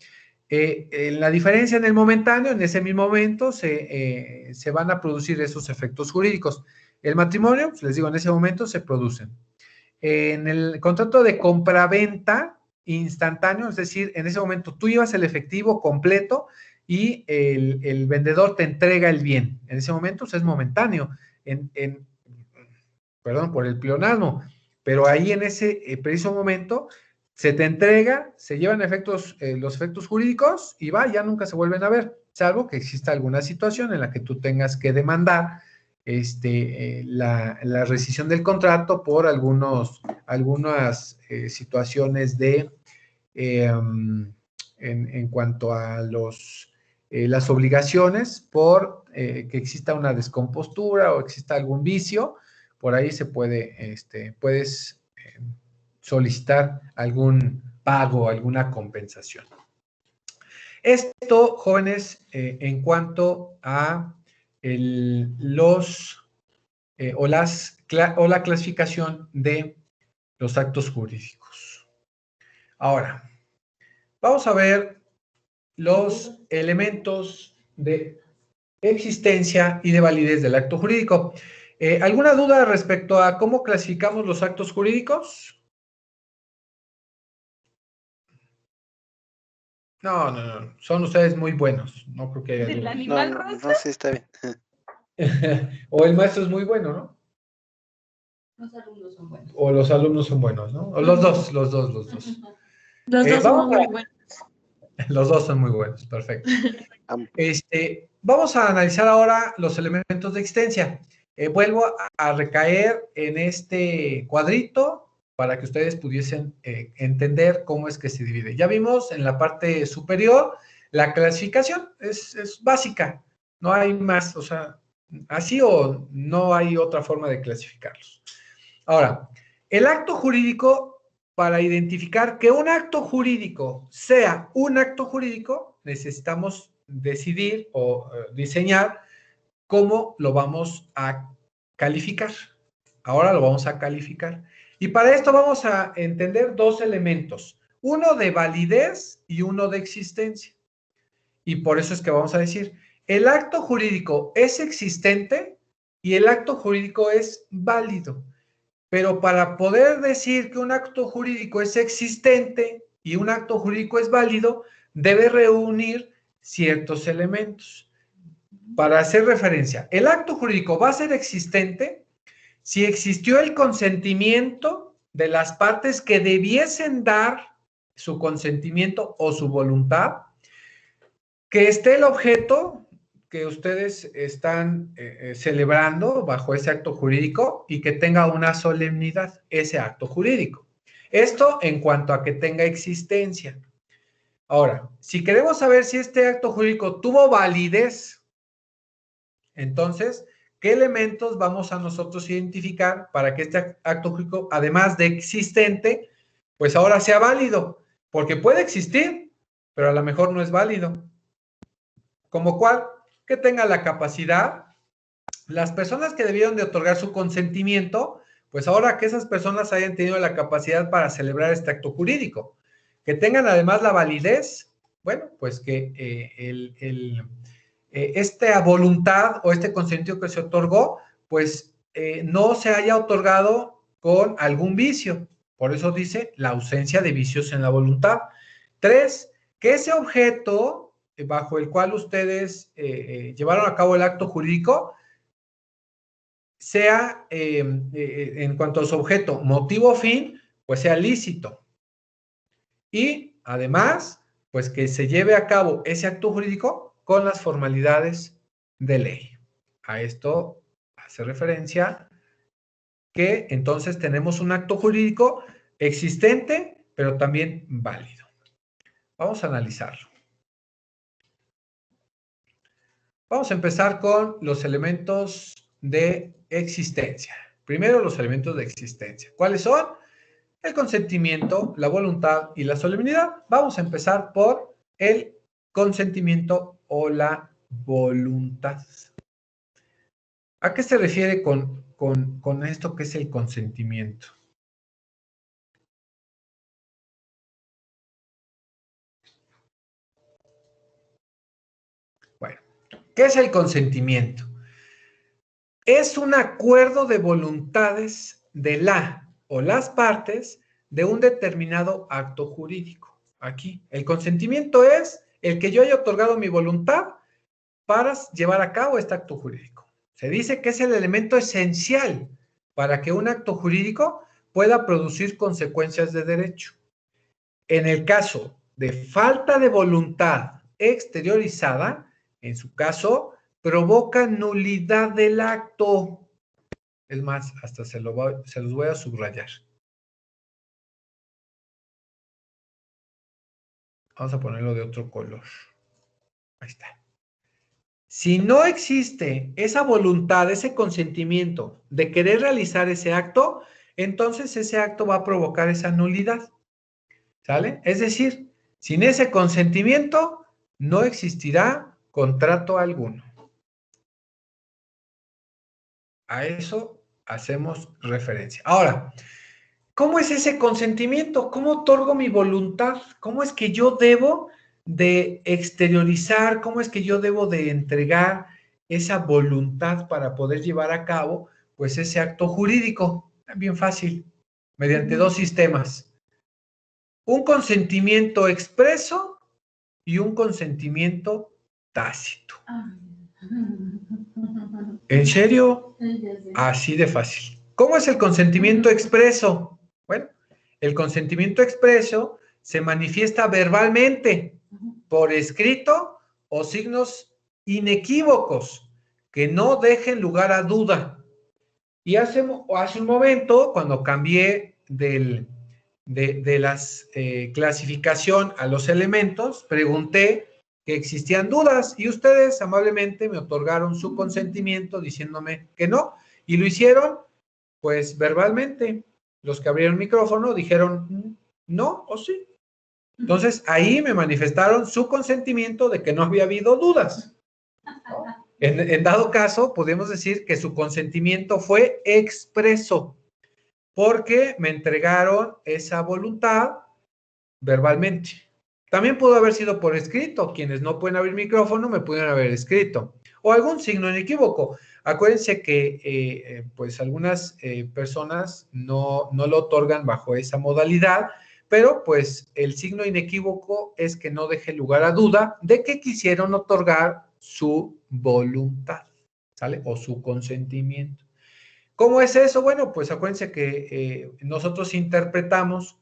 La diferencia en el momentáneo, en ese mismo momento, se van a producir esos efectos jurídicos. El matrimonio, pues les digo, en ese momento se producen. En el contrato de compraventa instantáneo, es decir, en ese momento tú llevas el efectivo completo y el vendedor te entrega el bien. En ese momento pues, es momentáneo, perdón por el pleonasmo, pero ahí en ese preciso momento se te entrega, se llevan los efectos jurídicos y va, ya nunca se vuelven a ver, salvo que exista alguna situación en la que tú tengas que demandar la rescisión del contrato por algunas situaciones en cuanto a las obligaciones por que exista una descompostura o exista algún vicio, por ahí se puedes solicitar algún pago, alguna compensación. Esto, jóvenes, en cuanto a la clasificación de los actos jurídicos. Ahora, vamos a ver los elementos de existencia y de validez del acto jurídico. ¿Alguna duda respecto a cómo clasificamos los actos jurídicos? No, son ustedes muy buenos. No creo que haya ¿El duda. animal rosa? No, sí, está bien. O el maestro es muy bueno, ¿no? Los alumnos son buenos. O los alumnos son buenos, ¿no? O los dos. Los dos vamos somos a- muy buenos. Los dos son muy buenos, perfecto. Vamos a analizar ahora los elementos de existencia. Vuelvo a recaer en este cuadrito para que ustedes pudiesen entender cómo es que se divide. Ya vimos en la parte superior la clasificación, es básica, no hay más, o sea, así o no hay otra forma de clasificarlos. Ahora, el acto jurídico, para identificar que un acto jurídico sea un acto jurídico, necesitamos decidir o diseñar cómo lo vamos a calificar. Ahora lo vamos a calificar. Y para esto vamos a entender dos elementos, uno de validez y uno de existencia. Y por eso es que vamos a decir, el acto jurídico es existente y el acto jurídico es válido. Pero para poder decir que un acto jurídico es existente y un acto jurídico es válido, debe reunir ciertos elementos. Para hacer referencia, el acto jurídico va a ser existente si existió el consentimiento de las partes que debiesen dar su consentimiento o su voluntad, que esté el objeto que ustedes están celebrando bajo ese acto jurídico y que tenga una solemnidad, ese acto jurídico. Esto en cuanto a que tenga existencia. Ahora, si queremos saber si este acto jurídico tuvo validez, entonces ¿qué elementos vamos a nosotros identificar para que este acto jurídico, además de existente, pues ahora sea válido? Porque puede existir, pero a lo mejor no es válido. ¿Como cuál? Que tenga la capacidad. Las personas que debieron de otorgar su consentimiento, pues ahora que esas personas hayan tenido la capacidad para celebrar este acto jurídico. Que tengan además la validez, bueno, pues que esta voluntad o este consentimiento que se otorgó, pues no se haya otorgado con algún vicio. Por eso dice la ausencia de vicios en la voluntad. 3, que ese objeto bajo el cual ustedes llevaron a cabo el acto jurídico sea, en cuanto a su objeto, motivo o fin, pues sea lícito. Y además, pues que se lleve a cabo ese acto jurídico con las formalidades de ley. A esto hace referencia que entonces tenemos un acto jurídico existente, pero también válido. Vamos a analizarlo. Vamos a empezar con los elementos de existencia. Primero, los elementos de existencia. ¿Cuáles son? El consentimiento, la voluntad y la solemnidad. Vamos a empezar por el consentimiento o la voluntad. ¿A qué se refiere con esto que es el consentimiento? Bueno, ¿qué es el consentimiento? Es un acuerdo de voluntades de la o las partes de un determinado acto jurídico. Aquí, el consentimiento es el que yo haya otorgado mi voluntad para llevar a cabo este acto jurídico. Se dice que es el elemento esencial para que un acto jurídico pueda producir consecuencias de derecho. En el caso de falta de voluntad exteriorizada, en su caso, provoca nulidad del acto. Es más, hasta se los voy a subrayar. Vamos a ponerlo de otro color. Ahí está. Si no existe esa voluntad, ese consentimiento de querer realizar ese acto, entonces ese acto va a provocar esa nulidad. ¿Sale? Es decir, sin ese consentimiento no existirá contrato alguno. A eso hacemos referencia. Ahora, ¿cómo es ese consentimiento? ¿Cómo otorgo mi voluntad? ¿Cómo es que yo debo de exteriorizar? ¿Cómo es que yo debo de entregar esa voluntad para poder llevar a cabo, pues, ese acto jurídico? Bien fácil, mediante dos sistemas. Un consentimiento expreso y un consentimiento tácito. ¿En serio? Así de fácil. ¿Cómo es el consentimiento expreso? Bueno, el consentimiento expreso se manifiesta verbalmente, por escrito o signos inequívocos que no dejen lugar a duda. Y hace un momento, cuando cambié de las clasificación a los elementos, pregunté que existían dudas y ustedes amablemente me otorgaron su consentimiento diciéndome que no, y lo hicieron pues verbalmente. Los que abrieron micrófono dijeron no o sí. Entonces ahí me manifestaron su consentimiento de que no había habido dudas. En dado caso, podemos decir que su consentimiento fue expreso, porque me entregaron esa voluntad verbalmente. También pudo haber sido por escrito. Quienes no pueden abrir micrófono me pudieron haber escrito. O algún signo inequívoco. Acuérdense que pues algunas personas no lo otorgan bajo esa modalidad, pero pues el signo inequívoco es que no deje lugar a duda de que quisieron otorgar su voluntad, ¿sale? O su consentimiento. ¿Cómo es eso? Bueno, pues acuérdense que nosotros interpretamos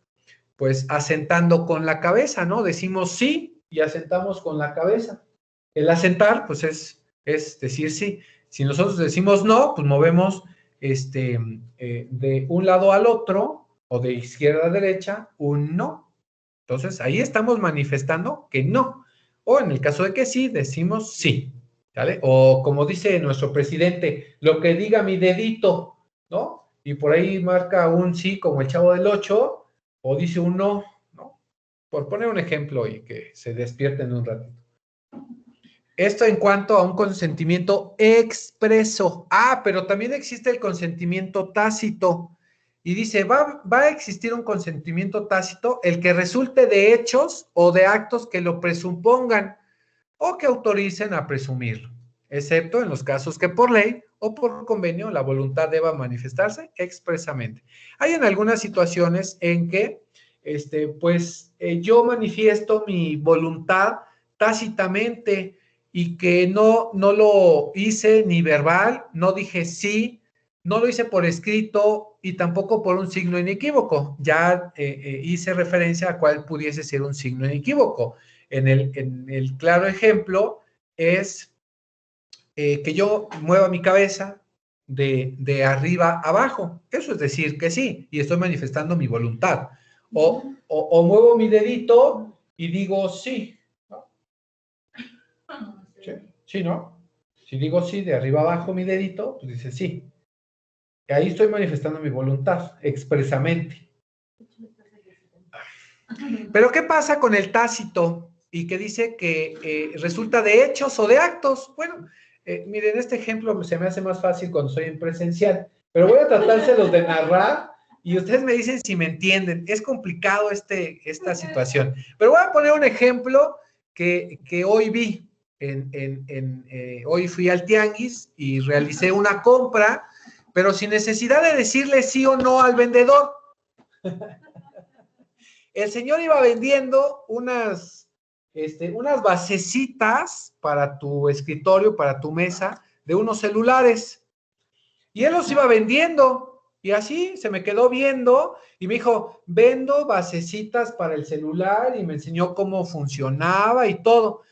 pues asentando con la cabeza, ¿no? Decimos sí y asentamos con la cabeza. El asentar, pues es decir sí. Si nosotros decimos no, pues movemos de un lado al otro o de izquierda a derecha un no. Entonces, ahí estamos manifestando que no. O en el caso de que sí, decimos sí. ¿sale? O como dice nuestro presidente, lo que diga mi dedito, ¿no? Y por ahí marca un sí como el Chavo del 8, o dice un no, ¿no? Por poner un ejemplo y que se despierten un ratito. Esto en cuanto a un consentimiento expreso. Ah, pero también existe el consentimiento tácito. Y dice, va a existir un consentimiento tácito, el que resulte de hechos o de actos que lo presupongan o que autoricen a presumirlo, excepto en los casos que por ley o por convenio la voluntad deba manifestarse expresamente. Hay en algunas situaciones en que, yo manifiesto mi voluntad tácitamente y que no lo hice ni verbal, no dije sí, no lo hice por escrito y tampoco por un signo inequívoco. Ya hice referencia a cuál pudiese ser un signo inequívoco. En el claro ejemplo es que yo mueva mi cabeza de arriba a abajo. Eso es decir que sí, y estoy manifestando mi voluntad. O muevo mi dedito y digo sí, ¿no? Sí, sí, ¿no? Si digo sí de arriba abajo mi dedito, pues dice sí. Y ahí estoy manifestando mi voluntad expresamente. Pero ¿qué pasa con el tácito? Y que dice que resulta de hechos o de actos. Bueno, miren, este ejemplo se me hace más fácil cuando soy en presencial, pero voy a tratárselos de narrar y ustedes me dicen si me entienden. Es complicado esta situación, pero voy a poner un ejemplo que hoy vi. Hoy fui al tianguis y realicé una compra, pero sin necesidad de decirle sí o no al vendedor. El señor iba vendiendo unas basecitas para tu escritorio, para tu mesa, de unos celulares. Y él los iba vendiendo. Y así se me quedó viendo y me dijo, vendo basecitas para el celular, y me enseñó cómo funcionaba y todo.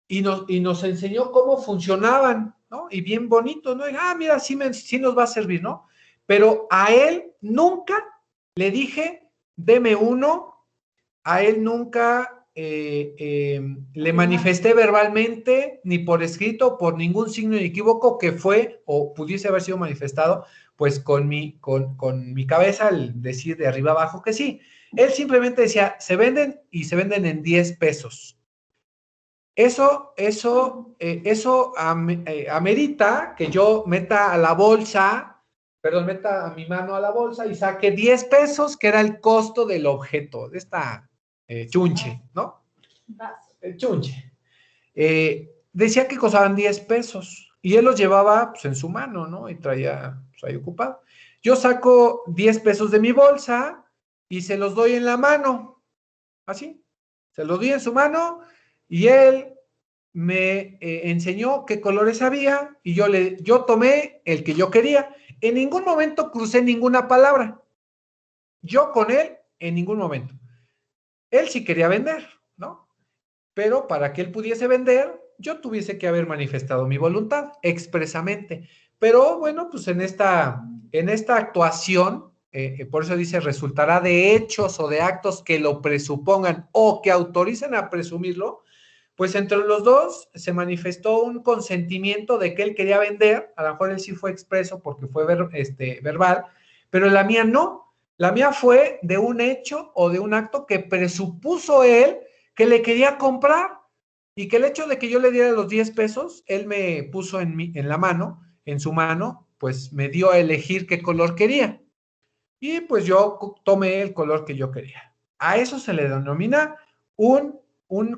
Y nos enseñó cómo funcionaban, ¿no? Y bien bonito, ¿no? Y, mira, sí nos va a servir, ¿no? Pero a él nunca le dije, deme uno. A él nunca le manifesté verbalmente, ni por escrito, por ningún signo inequívoco que fue o pudiese haber sido manifestado, pues con mi cabeza al decir de arriba abajo que sí. Él simplemente decía, se venden y se venden en 10 pesos. Eso amerita que yo meta a mi mano a la bolsa y saque 10 pesos, que era el costo del objeto, de esta chunche, ¿no? El chunche. Decía que costaban 10 pesos y él los llevaba pues, en su mano, ¿no? Y traía pues, ahí ocupado. Yo saco 10 pesos de mi bolsa y se los doy en la mano, así. Se los di en su mano y él me enseñó qué colores había y yo tomé el que yo quería. En ningún momento crucé ninguna palabra. Yo con él, en ningún momento. Él sí quería vender, ¿no? Pero para que él pudiese vender, yo tuviese que haber manifestado mi voluntad expresamente. Pero bueno, pues en esta actuación, por eso dice, resultará de hechos o de actos que lo presupongan o que autoricen a presumirlo, pues entre los dos se manifestó un consentimiento de que él quería vender. A lo mejor él sí fue expreso porque fue verbal, pero la mía no. La mía fue de un hecho o de un acto que presupuso él que le quería comprar, y que el hecho de que yo le diera los 10 pesos, él me puso en su mano, pues me dio a elegir qué color quería. Y pues yo tomé el color que yo quería. A eso se le denomina un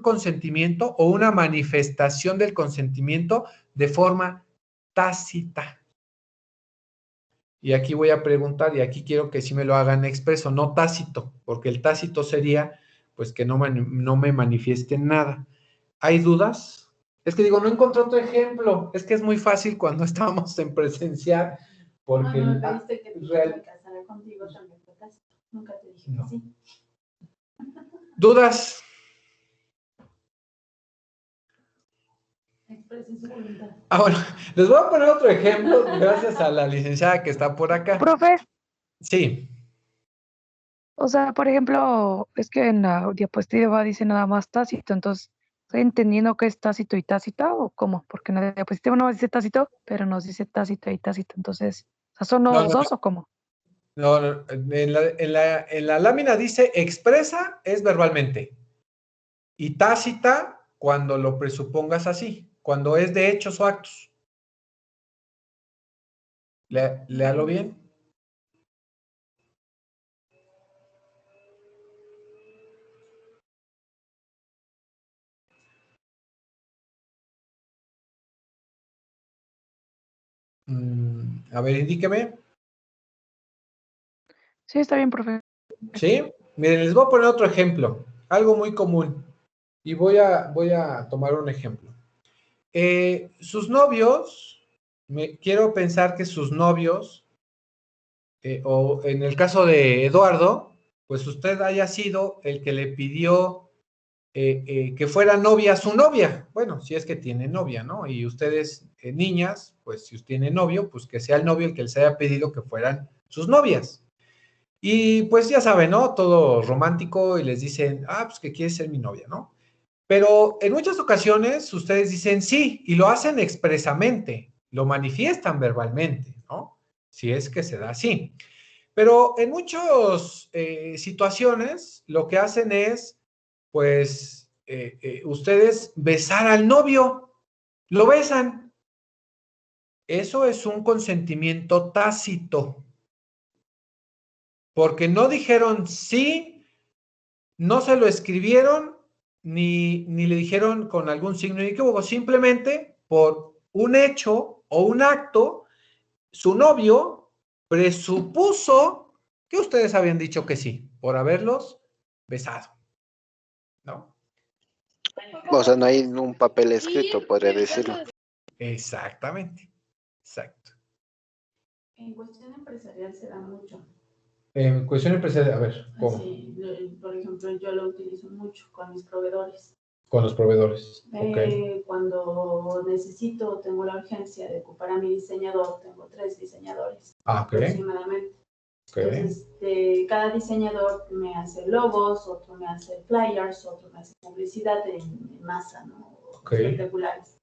consentimiento o una manifestación del consentimiento de forma tácita. Y aquí voy a preguntar, y aquí quiero que sí me lo hagan expreso, no tácito, porque el tácito sería, pues, que no me manifiesten nada. ¿Hay dudas? Es que digo, no encontré otro ejemplo. Es que es muy fácil cuando estábamos en presencial, porque No, que te casara contigo también fue tácito. Nunca te dije no. que sí. ¿Dudas? Expresen su voluntad. Bueno, les voy a poner otro ejemplo, gracias a la licenciada que está por acá. Profe, Sí, o sea, por ejemplo, es que en la diapositiva dice nada más tácito, entonces ¿Estoy entendiendo que es tácito y tácita o cómo? Porque en la diapositiva no nos dice tácito, pero nos dice tácito y tácito. Entonces, ¿son No, los no, dos o cómo? no, no, en la lámina dice expresa es verbalmente y tácita cuando lo presupongas así, cuando es de hechos o actos. Léalo bien. A ver, indíqueme. Sí, está bien, profe. ¿Sí? Miren, les voy a poner otro ejemplo, algo muy común. Y voy a tomar un ejemplo. Sus novios, quiero pensar que sus novios, o en el caso de Eduardo, pues usted haya sido el que le pidió que fuera novia su novia. Bueno, si es que tiene novia, ¿no? Y ustedes, niñas, pues si usted tiene novio, pues que sea el novio el que les haya pedido que fueran sus novias. Y pues ya saben, ¿no? Todo romántico y les dicen, pues que quieres ser mi novia, ¿no? Pero en muchas ocasiones ustedes dicen sí y lo hacen expresamente, lo manifiestan verbalmente, ¿no? Si es que se da así. Pero en muchas situaciones lo que hacen es, pues, ustedes besar al novio, lo besan. Eso es un consentimiento tácito, porque no dijeron sí, no se lo escribieron, ni le dijeron con algún signo inequívoco, simplemente por un hecho o un acto, su novio presupuso que ustedes habían dicho que sí, por haberlos besado, ¿no? O sea, no hay un papel escrito, podría decirlo. Exactamente, exacto. En cuestión empresarial se da mucho. En cuestión empresarial, a ver, ¿cómo? Así, por ejemplo, yo lo utilizo mucho con mis proveedores. Con los proveedores, ok. Cuando necesito o tengo la urgencia de ocupar a mi diseñador, tengo 3 diseñadores Ok. aproximadamente. Okay. Entonces, cada diseñador me hace logos, otro me hace flyers, otro me hace publicidad en masa, ¿no? Okay. Espectaculares.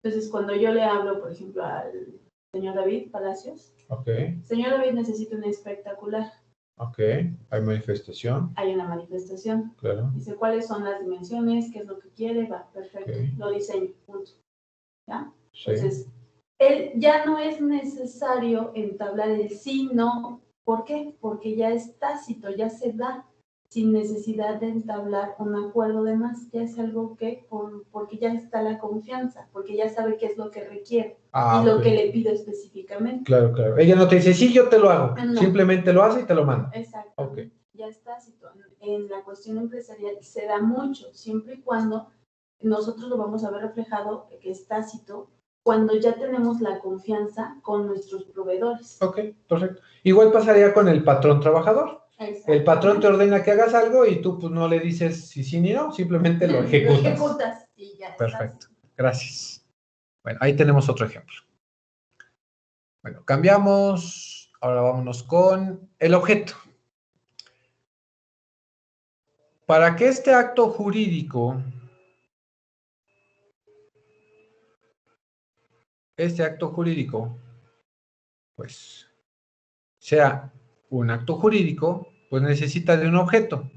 Entonces, cuando yo le hablo, por ejemplo, al señor David Palacios, Okay. señor David, necesito un espectacular. Ok, hay manifestación. Hay una manifestación. Claro. Dice cuáles son las dimensiones, qué es lo que quiere, va, perfecto, Okay. lo diseño, punto. ¿Ya? Sí. Entonces, él ya no es necesario entablar el sí, no. ¿Por qué? Porque ya es tácito, ya se da sin necesidad de entablar un acuerdo de más. Ya es algo que, porque ya está la confianza, porque ya sabe qué es lo que requiere y lo que le pido específicamente. Claro, claro. Ella no te dice, sí, yo te lo hago. No. Simplemente lo hace y te lo manda. Exacto. Okay. Ya es tácito. En la cuestión empresarial se da mucho, siempre y cuando nosotros lo vamos a ver reflejado, que es tácito, cuando ya tenemos la confianza con nuestros proveedores. Ok, perfecto. Igual pasaría con el patrón trabajador. El patrón te ordena que hagas algo y tú pues no le dices si sí ni no, simplemente lo ejecutas. Lo ejecutas y ya. Perfecto, gracias. Bueno, ahí tenemos otro ejemplo. Bueno, cambiamos. Ahora vámonos con el objeto. Para que este acto jurídico, pues, sea un acto jurídico, pues necesita de un objeto.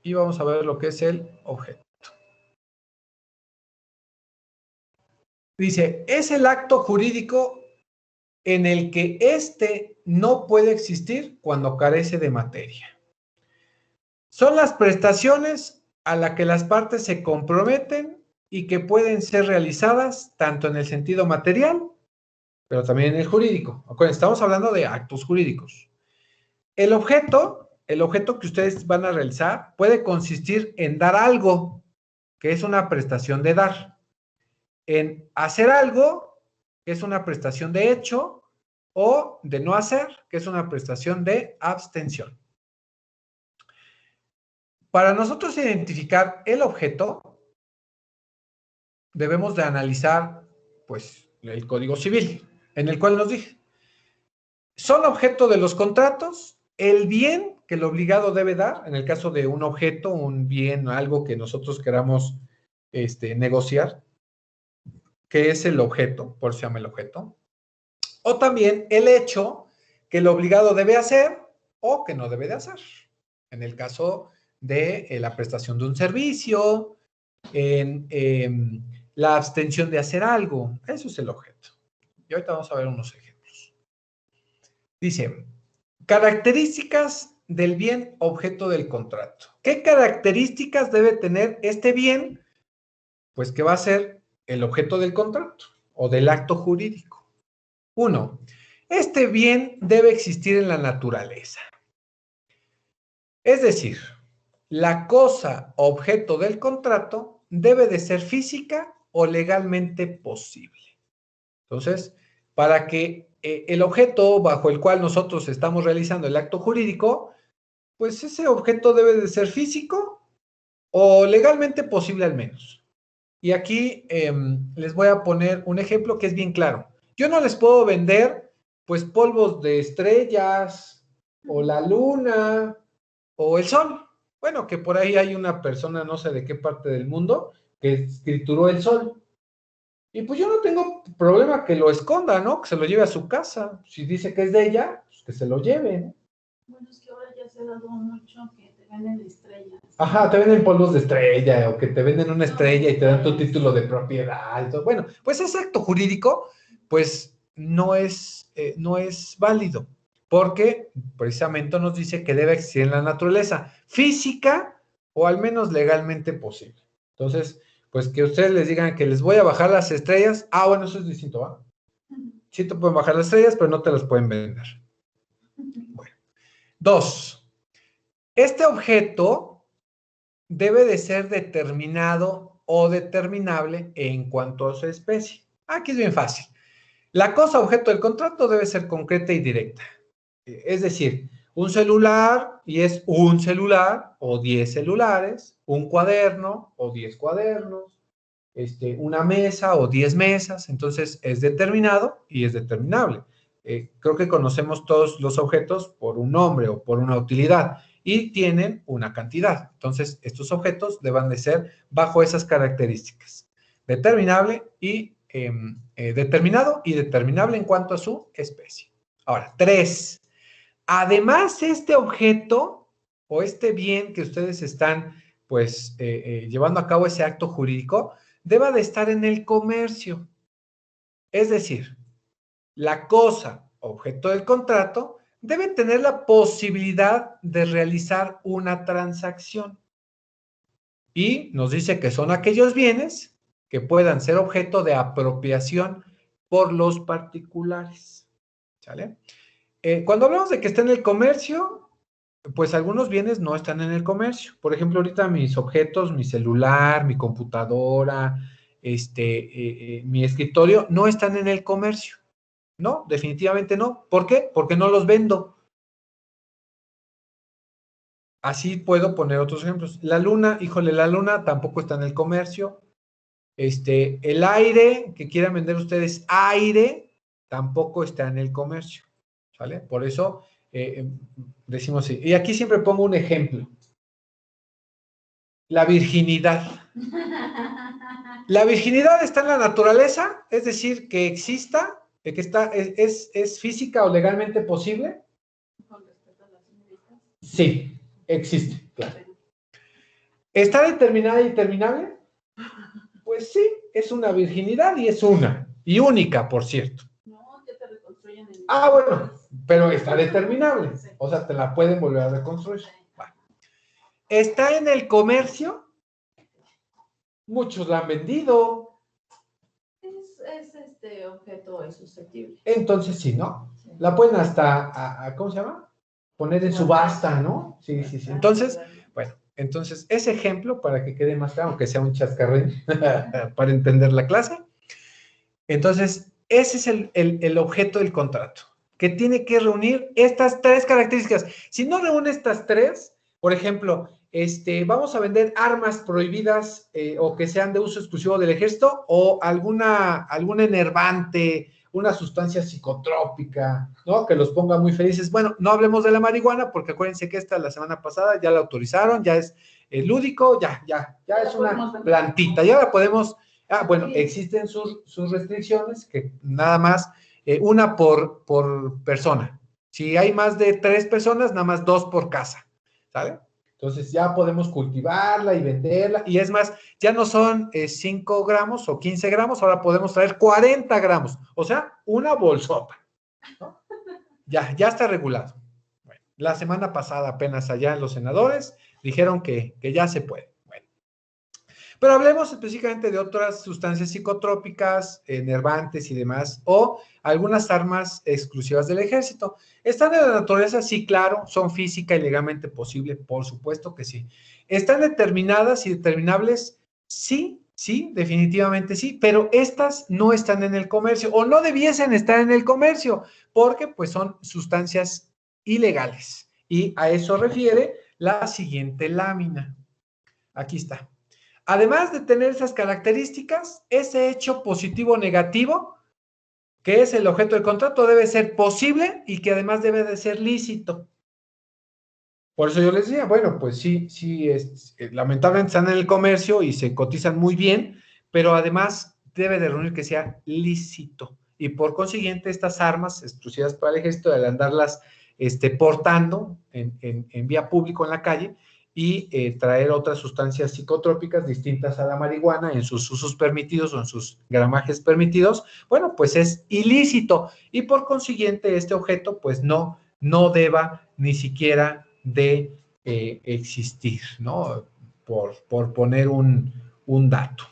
Y vamos a ver lo que es el objeto. Dice, es el acto jurídico en el que éste no puede existir cuando carece de materia. Son las prestaciones a las que las partes se comprometen y que pueden ser realizadas tanto en el sentido material, pero también en el jurídico. Estamos hablando de actos jurídicos. El objeto que ustedes van a realizar puede consistir en dar algo, que es una prestación de dar, en hacer algo, que es una prestación de hecho, o de no hacer, que es una prestación de abstención. Para nosotros identificar el objeto, debemos de analizar, pues, el Código Civil, en el cual nos dice, son objeto de los contratos el bien que el obligado debe dar, en el caso de un objeto, un bien, algo que nosotros queramos negociar, que es el objeto, por eso se llama el objeto, o también el hecho que el obligado debe hacer o que no debe de hacer. En el caso de la prestación de un servicio, en la abstención de hacer algo, eso es el objeto. Y ahorita vamos a ver unos ejemplos. Dice, características del bien objeto del contrato. ¿Qué características debe tener este bien? Pues que va a ser el objeto del contrato o del acto jurídico. 1. Este bien debe existir en la naturaleza. Es decir, la cosa objeto del contrato debe de ser física o legalmente posible. Entonces, para que el objeto bajo el cual nosotros estamos realizando el acto jurídico, pues ese objeto debe de ser físico o legalmente posible al menos. Y aquí les voy a poner un ejemplo que es bien claro. Yo no les puedo vender, pues, polvos de estrellas, o la luna, o el sol. Bueno, que por ahí hay una persona, no sé de qué parte del mundo, que escrituró el sol. Y pues yo no tengo problema que lo esconda, ¿no? Que se lo lleve a su casa. Si dice que es de ella, pues que se lo lleve, ¿no? Bueno, es que ahora ya se ha dado mucho que te venden estrellas. Ajá, te venden polvos de estrella o que te venden una estrella y te dan tu título de propiedad. Bueno, pues ese acto jurídico, pues no es válido, porque precisamente nos dice que debe existir en la naturaleza física o al menos legalmente posible. Entonces, pues que ustedes les digan que les voy a bajar las estrellas. Ah, bueno, eso es distinto, ¿va? Sí te pueden bajar las estrellas, pero no te las pueden vender. Bueno. 2. Este objeto debe de ser determinado o determinable en cuanto a su especie. Aquí es bien fácil. La cosa objeto del contrato debe ser concreta y directa. Es decir, un celular y es un celular o 10 celulares, un cuaderno o 10 cuadernos, una mesa o 10 mesas. Entonces es determinado y es determinable. Creo que conocemos todos los objetos por un nombre o por una utilidad y tienen una cantidad. Entonces, estos objetos deben de ser bajo esas características. Determinable y determinado y determinable en cuanto a su especie. Ahora, 3. Además, este objeto o este bien que ustedes están, pues, llevando a cabo ese acto jurídico, deba de estar en el comercio. Es decir, la cosa objeto del contrato debe tener la posibilidad de realizar una transacción. Y nos dice que son aquellos bienes que puedan ser objeto de apropiación por los particulares. ¿Sale? Cuando hablamos de que está en el comercio, pues algunos bienes no están en el comercio. Por ejemplo, ahorita mis objetos, mi celular, mi computadora, mi escritorio, no están en el comercio. No, definitivamente no. ¿Por qué? Porque no los vendo. Así puedo poner otros ejemplos. La luna, híjole, la luna tampoco está en el comercio. El aire, que quieran vender ustedes aire, tampoco está en el comercio. ¿Vale? Por eso decimos así. Y aquí siempre pongo un ejemplo. La virginidad. La virginidad está en la naturaleza, es decir, que exista, que está, es física o legalmente posible. Con respecto a las señoritas. Sí, existe, claro. ¿Está determinada y determinable? Pues sí, es una virginidad y es una, y única, por cierto. No, que te reconstruyen el... Ah, bueno, pero está determinable, o sea, te la pueden volver a reconstruir. Bueno. ¿Está en el comercio? Muchos la han vendido. Objeto es susceptible. Entonces sí, ¿no? Sí. La pueden hasta, ¿cómo se llama? Poner en subasta, ¿no? Sí, sí, sí. Entonces, bueno, entonces ese ejemplo, para que quede más claro, aunque sea un chascarrín para entender la clase. Entonces, ese es el objeto del contrato, que tiene que reunir estas 3 características. Si no reúne estas 3, por ejemplo, vamos a vender armas prohibidas o que sean de uso exclusivo del ejército o alguna enervante, una sustancia psicotrópica, ¿no? Que los ponga muy felices. Bueno, no hablemos de la marihuana, porque acuérdense que esta la semana pasada ya la autorizaron, ya es lúdico, ya es una plantita, ya la podemos, bueno, existen sus restricciones, que nada más una por persona. Si hay más de 3 personas, nada más 2 por casa, ¿sale? Entonces ya podemos cultivarla y venderla, y es más, ya no son 5 gramos o 15 gramos, ahora podemos traer 40 gramos, o sea, una bolsota, ¿no? Ya está regulado. Bueno, la semana pasada apenas allá los senadores dijeron que ya se puede. Bueno, pero hablemos específicamente de otras sustancias psicotrópicas, enervantes y demás, o algunas armas exclusivas del ejército. ¿Están en la naturaleza? Sí, claro. ¿Son física y legalmente posible? Por supuesto que sí. ¿Están determinadas y determinables? Sí, definitivamente sí, pero estas no están en el comercio, o no debiesen estar en el comercio, porque pues son sustancias ilegales. Y a eso refiere la siguiente lámina. Aquí está. Además de tener esas características, ese hecho positivo o negativo, que es el objeto del contrato, debe ser posible y que además debe de ser lícito. Por eso yo les decía, bueno, pues sí, lamentablemente están en el comercio y se cotizan muy bien, pero además debe de reunir que sea lícito. Y por consiguiente, estas armas exclusivas para el ejército, al andarlas portando en vía pública en la calle, y traer otras sustancias psicotrópicas distintas a la marihuana en sus usos permitidos o en sus gramajes permitidos, bueno, pues es ilícito, y por consiguiente este objeto pues no deba ni siquiera de existir, ¿no? Por poner un dato.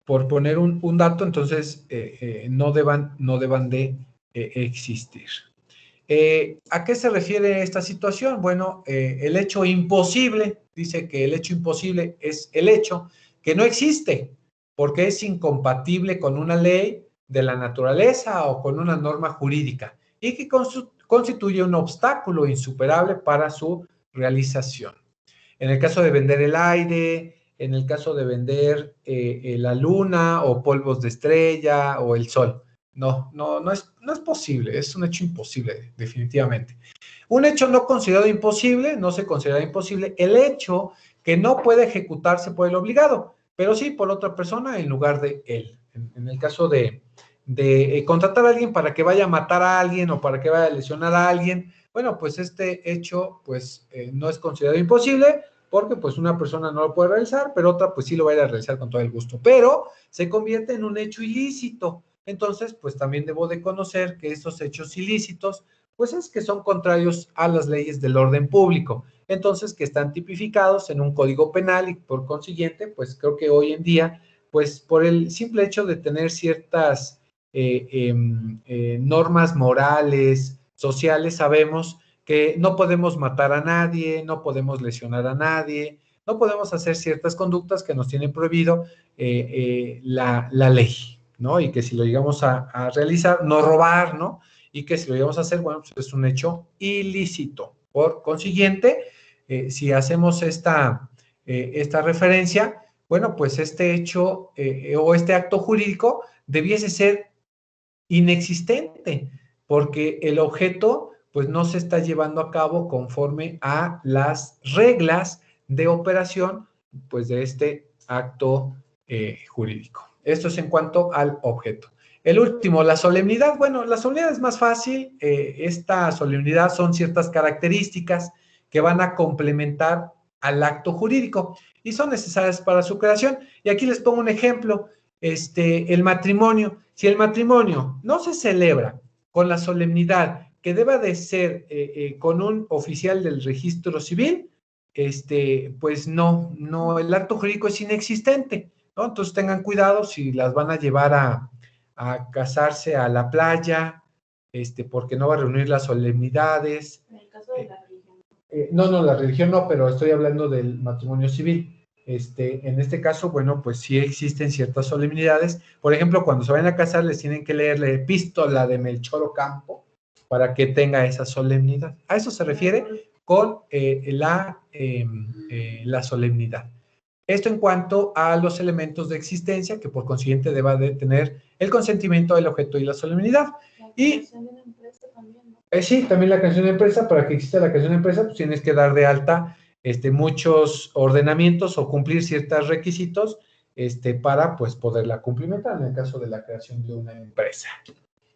Por poner un dato, entonces no deban de existir. ¿A qué se refiere esta situación? Bueno, el hecho imposible, dice que el hecho imposible es el hecho que no existe, porque es incompatible con una ley de la naturaleza o con una norma jurídica, y que constituye un obstáculo insuperable para su realización. En el caso de vender el aire, en el caso de vender la luna o polvos de estrella o el sol. No es posible, es un hecho imposible, definitivamente. Un hecho no considerado imposible, no se considera imposible el hecho que no puede ejecutarse por el obligado, pero sí por otra persona en lugar de él. En el caso de contratar a alguien para que vaya a matar a alguien o para que vaya a lesionar a alguien, bueno, pues este hecho pues no es considerado imposible, porque pues una persona no lo puede realizar, pero otra pues sí lo va a ir a realizar con todo el gusto, pero se convierte en un hecho ilícito. Entonces, pues también debo de conocer que estos hechos ilícitos, pues es que son contrarios a las leyes del orden público, entonces que están tipificados en un código penal, y por consiguiente, pues creo que hoy en día, pues por el simple hecho de tener ciertas normas morales, sociales, sabemos que no podemos matar a nadie, no podemos lesionar a nadie, no podemos hacer ciertas conductas que nos tiene prohibido la ley, ¿no? Y que si lo llegamos a realizar, no robar, ¿no? Y que si lo llegamos a hacer, bueno, pues es un hecho ilícito. Por consiguiente, si hacemos esta referencia, bueno, pues este hecho o este acto jurídico debiese ser inexistente, porque el objeto pues no se está llevando a cabo conforme a las reglas de operación pues de este acto jurídico. Esto es en cuanto al objeto. El último, la solemnidad. Bueno, la solemnidad es más fácil. Esta solemnidad son ciertas características que van a complementar al acto jurídico y son necesarias para su creación. Y aquí les pongo un ejemplo. El matrimonio. Si el matrimonio no se celebra con la solemnidad que deba de ser con un oficial del registro civil, pues no, el acto jurídico es inexistente, ¿no? Entonces tengan cuidado si las van a llevar a casarse a la playa, porque no va a reunir las solemnidades. En el caso de la religión. No, la religión no, pero estoy hablando del matrimonio civil. En este caso, bueno, pues sí existen ciertas solemnidades. Por ejemplo, cuando se vayan a casar, les tienen que leer la epístola de Melchor Ocampo para que tenga esa solemnidad. A eso se refiere con la solemnidad. Esto en cuanto a los elementos de existencia, que por consiguiente deba de tener el consentimiento del objeto y la solemnidad. Y sí, también la creación de empresa. Para que exista la creación de empresa, pues tienes que dar de alta muchos ordenamientos o cumplir ciertos requisitos para pues poderla cumplimentar en el caso de la creación de una empresa.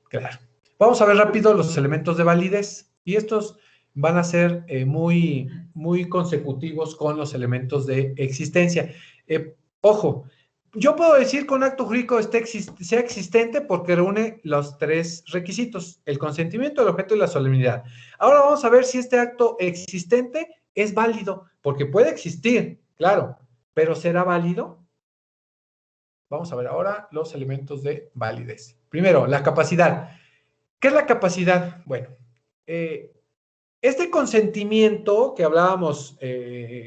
Claro. Vamos a ver rápido los elementos de validez, y estos van a ser muy consecutivos con los elementos de existencia. Ojo, yo puedo decir que un acto jurídico sea existente porque reúne los tres requisitos: el consentimiento, el objeto y la solemnidad. Ahora vamos a ver si este acto existente es válido, porque puede existir, claro, pero ¿será válido? Vamos a ver ahora los elementos de validez. Primero, la capacidad. ¿Qué es la capacidad? Bueno, este consentimiento que hablábamos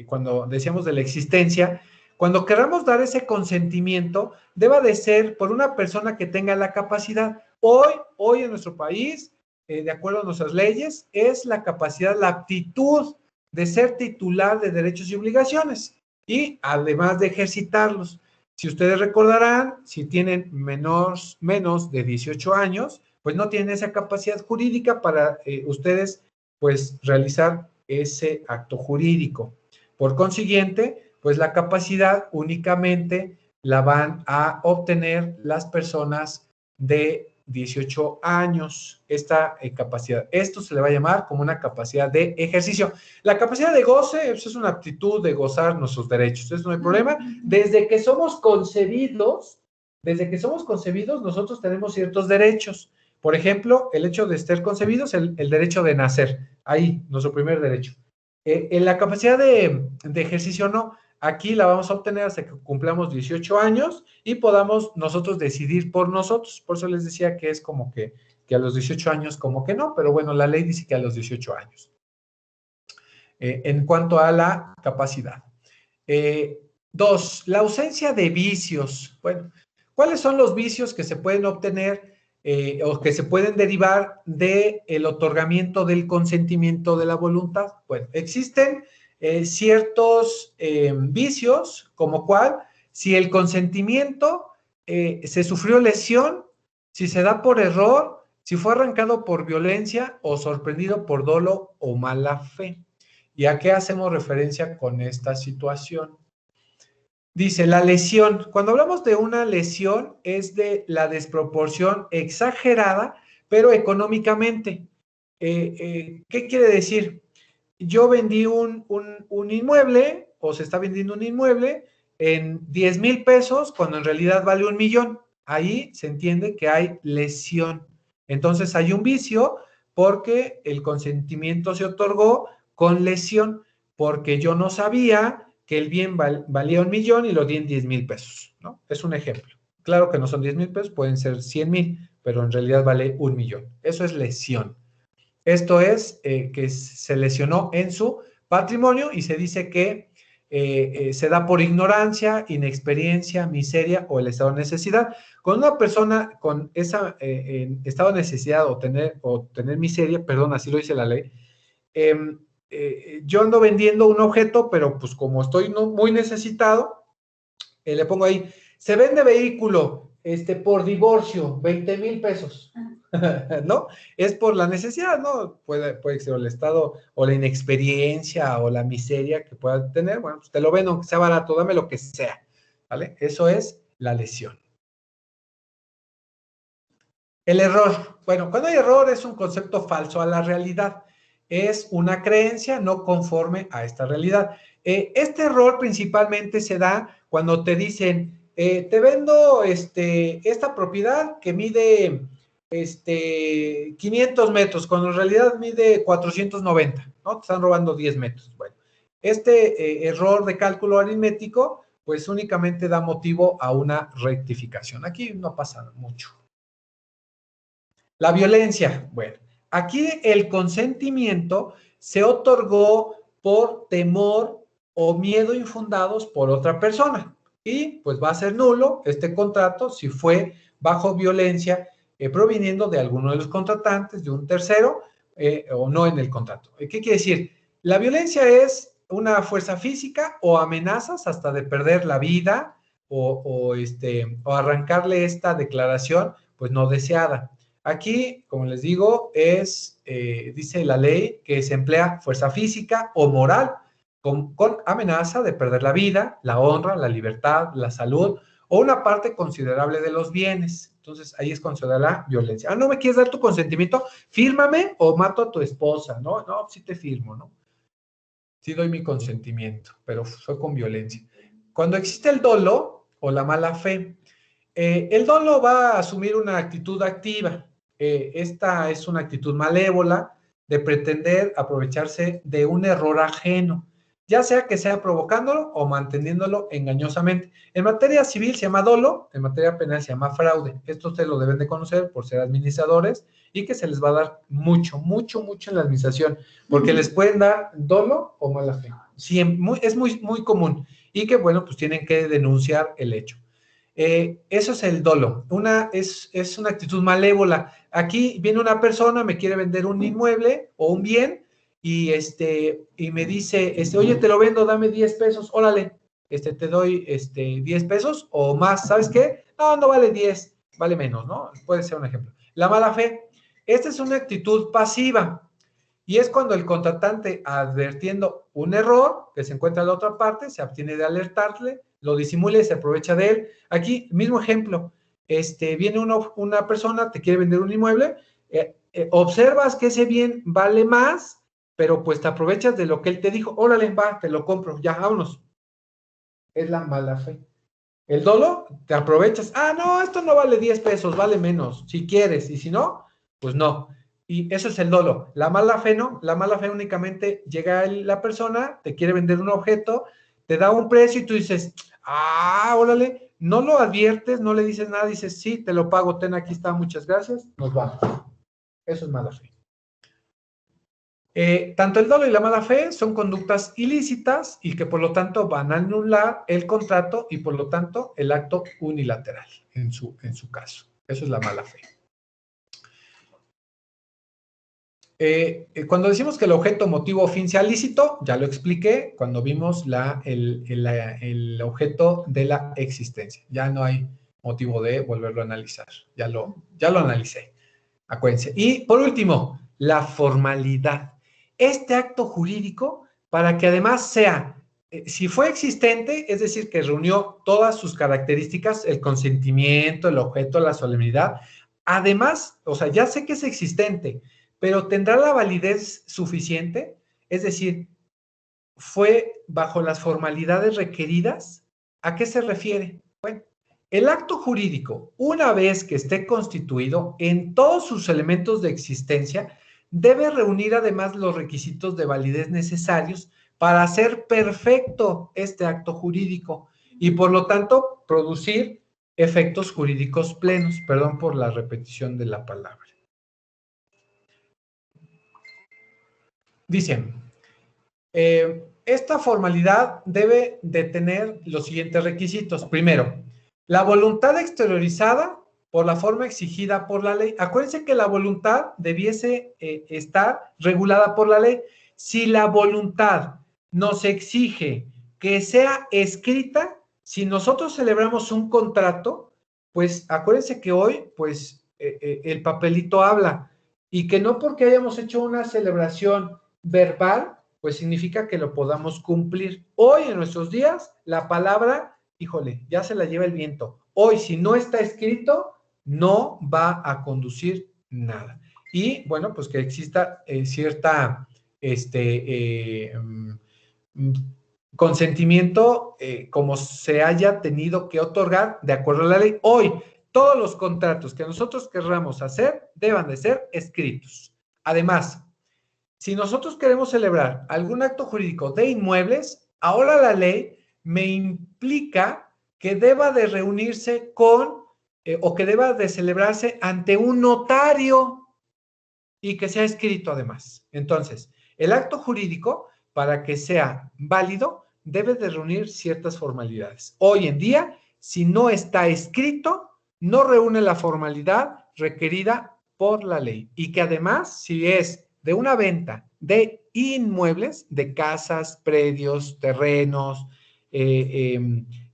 cuando decíamos de la existencia, cuando queramos dar ese consentimiento, deba de ser por una persona que tenga la capacidad. Hoy en nuestro país, de acuerdo a nuestras leyes, es la capacidad, la aptitud de ser titular de derechos y obligaciones, y además de ejercitarlos. Si ustedes recordarán, si tienen menos de 18 años, pues no tienen esa capacidad jurídica para ustedes pues realizar ese acto jurídico. Por consiguiente, pues la capacidad únicamente la van a obtener las personas de 18 años, esta capacidad. Esto se le va a llamar como una capacidad de ejercicio. La capacidad de goce es una aptitud de gozar nuestros derechos, eso no hay problema. Desde que somos concebidos, nosotros tenemos ciertos derechos. Por ejemplo, el hecho de estar concebidos, el derecho de nacer, ahí, nuestro primer derecho. En la capacidad de ejercicio no, aquí la vamos a obtener hasta que cumplamos 18 años y podamos nosotros decidir por nosotros. Por eso les decía que es como que a los 18 años como que no, pero bueno, la ley dice que a los 18 años. En cuanto a la capacidad. 2, la ausencia de vicios. Bueno, ¿cuáles son los vicios que se pueden obtener o que se pueden derivar del otorgamiento del consentimiento de la voluntad? Bueno, existen ciertos vicios, como cuál, si el consentimiento se sufrió lesión, si se da por error, si fue arrancado por violencia o sorprendido por dolo o mala fe. ¿Y a qué hacemos referencia con esta situación? Dice, la lesión. Cuando hablamos de una lesión, es de la desproporción exagerada, pero económicamente. ¿Qué quiere decir? Yo vendí un inmueble, o se está vendiendo un inmueble, en 10,000 pesos, cuando en realidad vale 1,000,000. Ahí se entiende que hay lesión. Entonces hay un vicio porque el consentimiento se otorgó con lesión, porque yo no sabía que el bien valía 1,000,000 y lo di en 10,000 pesos, ¿no? Es un ejemplo. Claro que no son 10,000 pesos, pueden ser 100,000, pero en realidad vale 1,000,000. Eso es lesión. Esto es que se lesionó en su patrimonio y se dice que se da por ignorancia, inexperiencia, miseria o el estado de necesidad. Cuando una persona con ese estado de necesidad o tener miseria, perdón, así lo dice la ley, yo ando vendiendo un objeto, pero pues como estoy muy necesitado, le pongo ahí, se vende vehículo por divorcio, 20,000 pesos. ¿No? Es por la necesidad, ¿no? Puede ser el estado o la inexperiencia o la miseria que pueda tener. Bueno, pues te lo vendo, aunque sea barato, dame lo que sea, ¿vale? Eso es la lesión. El error. Bueno, cuando hay error es un concepto falso a la realidad. Es una creencia no conforme a esta realidad. Este error principalmente se da cuando te dicen, te vendo esta propiedad que mide 500 metros, cuando en realidad mide 490, ¿no? Te están robando 10 metros. Bueno, error de cálculo aritmético, pues únicamente da motivo a una rectificación. Aquí no pasa mucho. La violencia, bueno, aquí el consentimiento se otorgó por temor o miedo infundados por otra persona y pues va a ser nulo este contrato si fue bajo violencia proviniendo de alguno de los contratantes, de un tercero o no en el contrato. ¿Qué quiere decir? La violencia es una fuerza física o amenazas hasta de perder la vida o arrancarle esta declaración, pues no deseada. Aquí, como les digo, dice la ley que se emplea fuerza física o moral con amenaza de perder la vida, la honra, la libertad, la salud o una parte considerable de los bienes. Entonces, ahí es considerada violencia. ¿No me quieres dar tu consentimiento? Fírmame o mato a tu esposa, ¿no? No, sí te firmo, ¿no? Sí doy mi consentimiento, pero fue con violencia. Cuando existe el dolo o la mala fe, el dolo va a asumir una actitud activa. Esta es una actitud malévola de pretender aprovecharse de un error ajeno, ya sea que sea provocándolo o manteniéndolo engañosamente. En materia civil se llama dolo, en materia penal se llama fraude. Esto ustedes lo deben de conocer por ser administradores y que se les va a dar mucho en la administración, porque les pueden dar dolo o mala fe. Sí, es muy común y que, bueno, pues tienen que denunciar el hecho. Eso es el dolo. Es una actitud malévola. Aquí viene una persona, me quiere vender un inmueble o un bien y me dice, oye, te lo vendo, dame 10 pesos, órale, te doy 10 pesos o más, ¿sabes qué? No vale 10, vale menos, ¿no? Puede ser un ejemplo. La mala fe. Esta es una actitud pasiva y es cuando el contratante, advirtiendo un error que se encuentra en la otra parte, se abstiene de alertarle, lo disimula y se aprovecha de él. Aquí, mismo ejemplo, viene una persona, te quiere vender un inmueble, observas que ese bien vale más, pero pues te aprovechas de lo que él te dijo, órale, va, te lo compro, ya, vámonos. Es la mala fe. El dolo, te aprovechas, no, esto no vale 10 pesos, vale menos, si quieres, y si no, pues no. Y eso es el dolo. La mala fe no, la mala fe únicamente llega la persona, te quiere vender un objeto, te da un precio y tú dices, órale, no lo adviertes, no le dices nada, dices, sí, te lo pago, ten, aquí está, muchas gracias, nos vamos. Eso es mala fe. Tanto el dolo y la mala fe son conductas ilícitas y que por lo tanto van a anular el contrato y por lo tanto el acto unilateral en su caso. Eso es la mala fe. Cuando decimos que el objeto, motivo o fin sea lícito, ya lo expliqué cuando vimos el objeto de la existencia. Ya no hay motivo de volverlo a analizar. Ya lo analicé. Acuérdense. Y por último, la formalidad. Este acto jurídico, para que además sea, si fue existente, es decir, que reunió todas sus características, el consentimiento, el objeto, la solemnidad, además, o sea, ya sé que es existente, pero ¿tendrá la validez suficiente? Es decir, ¿fue bajo las formalidades requeridas? ¿A qué se refiere? Bueno, el acto jurídico, una vez que esté constituido en todos sus elementos de existencia, debe reunir además los requisitos de validez necesarios para hacer perfecto este acto jurídico y por lo tanto producir efectos jurídicos plenos. Perdón por la repetición de la palabra. Dicen, esta formalidad debe de tener los siguientes requisitos. Primero, la voluntad exteriorizada por la forma exigida por la ley. Acuérdense que la voluntad debiese estar regulada por la ley. Si la voluntad nos exige que sea escrita, si nosotros celebramos un contrato, pues acuérdense que hoy, pues el papelito habla y que no porque hayamos hecho una celebración verbal, pues significa que lo podamos cumplir. Hoy en nuestros días, la palabra, híjole, ya se la lleva el viento. Hoy, si no está escrito, no va a conducir nada. Y, bueno, pues que exista cierta, consentimiento como se haya tenido que otorgar de acuerdo a la ley. Hoy, todos los contratos que nosotros querramos hacer deban de ser escritos. Además, si nosotros queremos celebrar algún acto jurídico de inmuebles, ahora la ley me implica que deba de reunirse con o que deba de celebrarse ante un notario y que sea escrito además. Entonces, el acto jurídico, para que sea válido, debe de reunir ciertas formalidades. Hoy en día, si no está escrito, no reúne la formalidad requerida por la ley y que además, si es de una venta de inmuebles, de casas, predios, terrenos,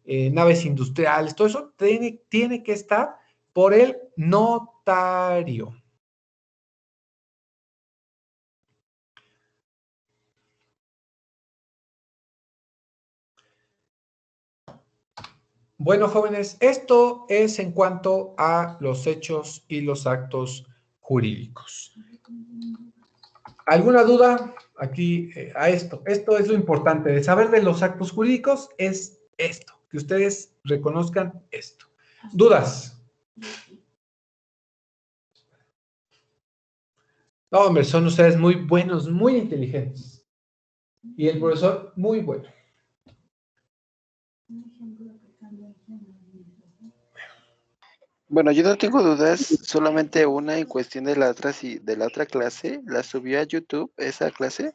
naves industriales, todo eso tiene que estar por el notario. Bueno, jóvenes, esto es en cuanto a los hechos y los actos jurídicos. ¿Alguna duda aquí a esto? Esto es lo importante de saber de los actos jurídicos, es esto, que ustedes reconozcan esto. ¿Dudas? No, hombre, son ustedes muy buenos, muy inteligentes. Y el profesor muy bueno. Bueno, yo no tengo dudas, solamente una en cuestión de la otra clase. ¿La subí a YouTube esa clase?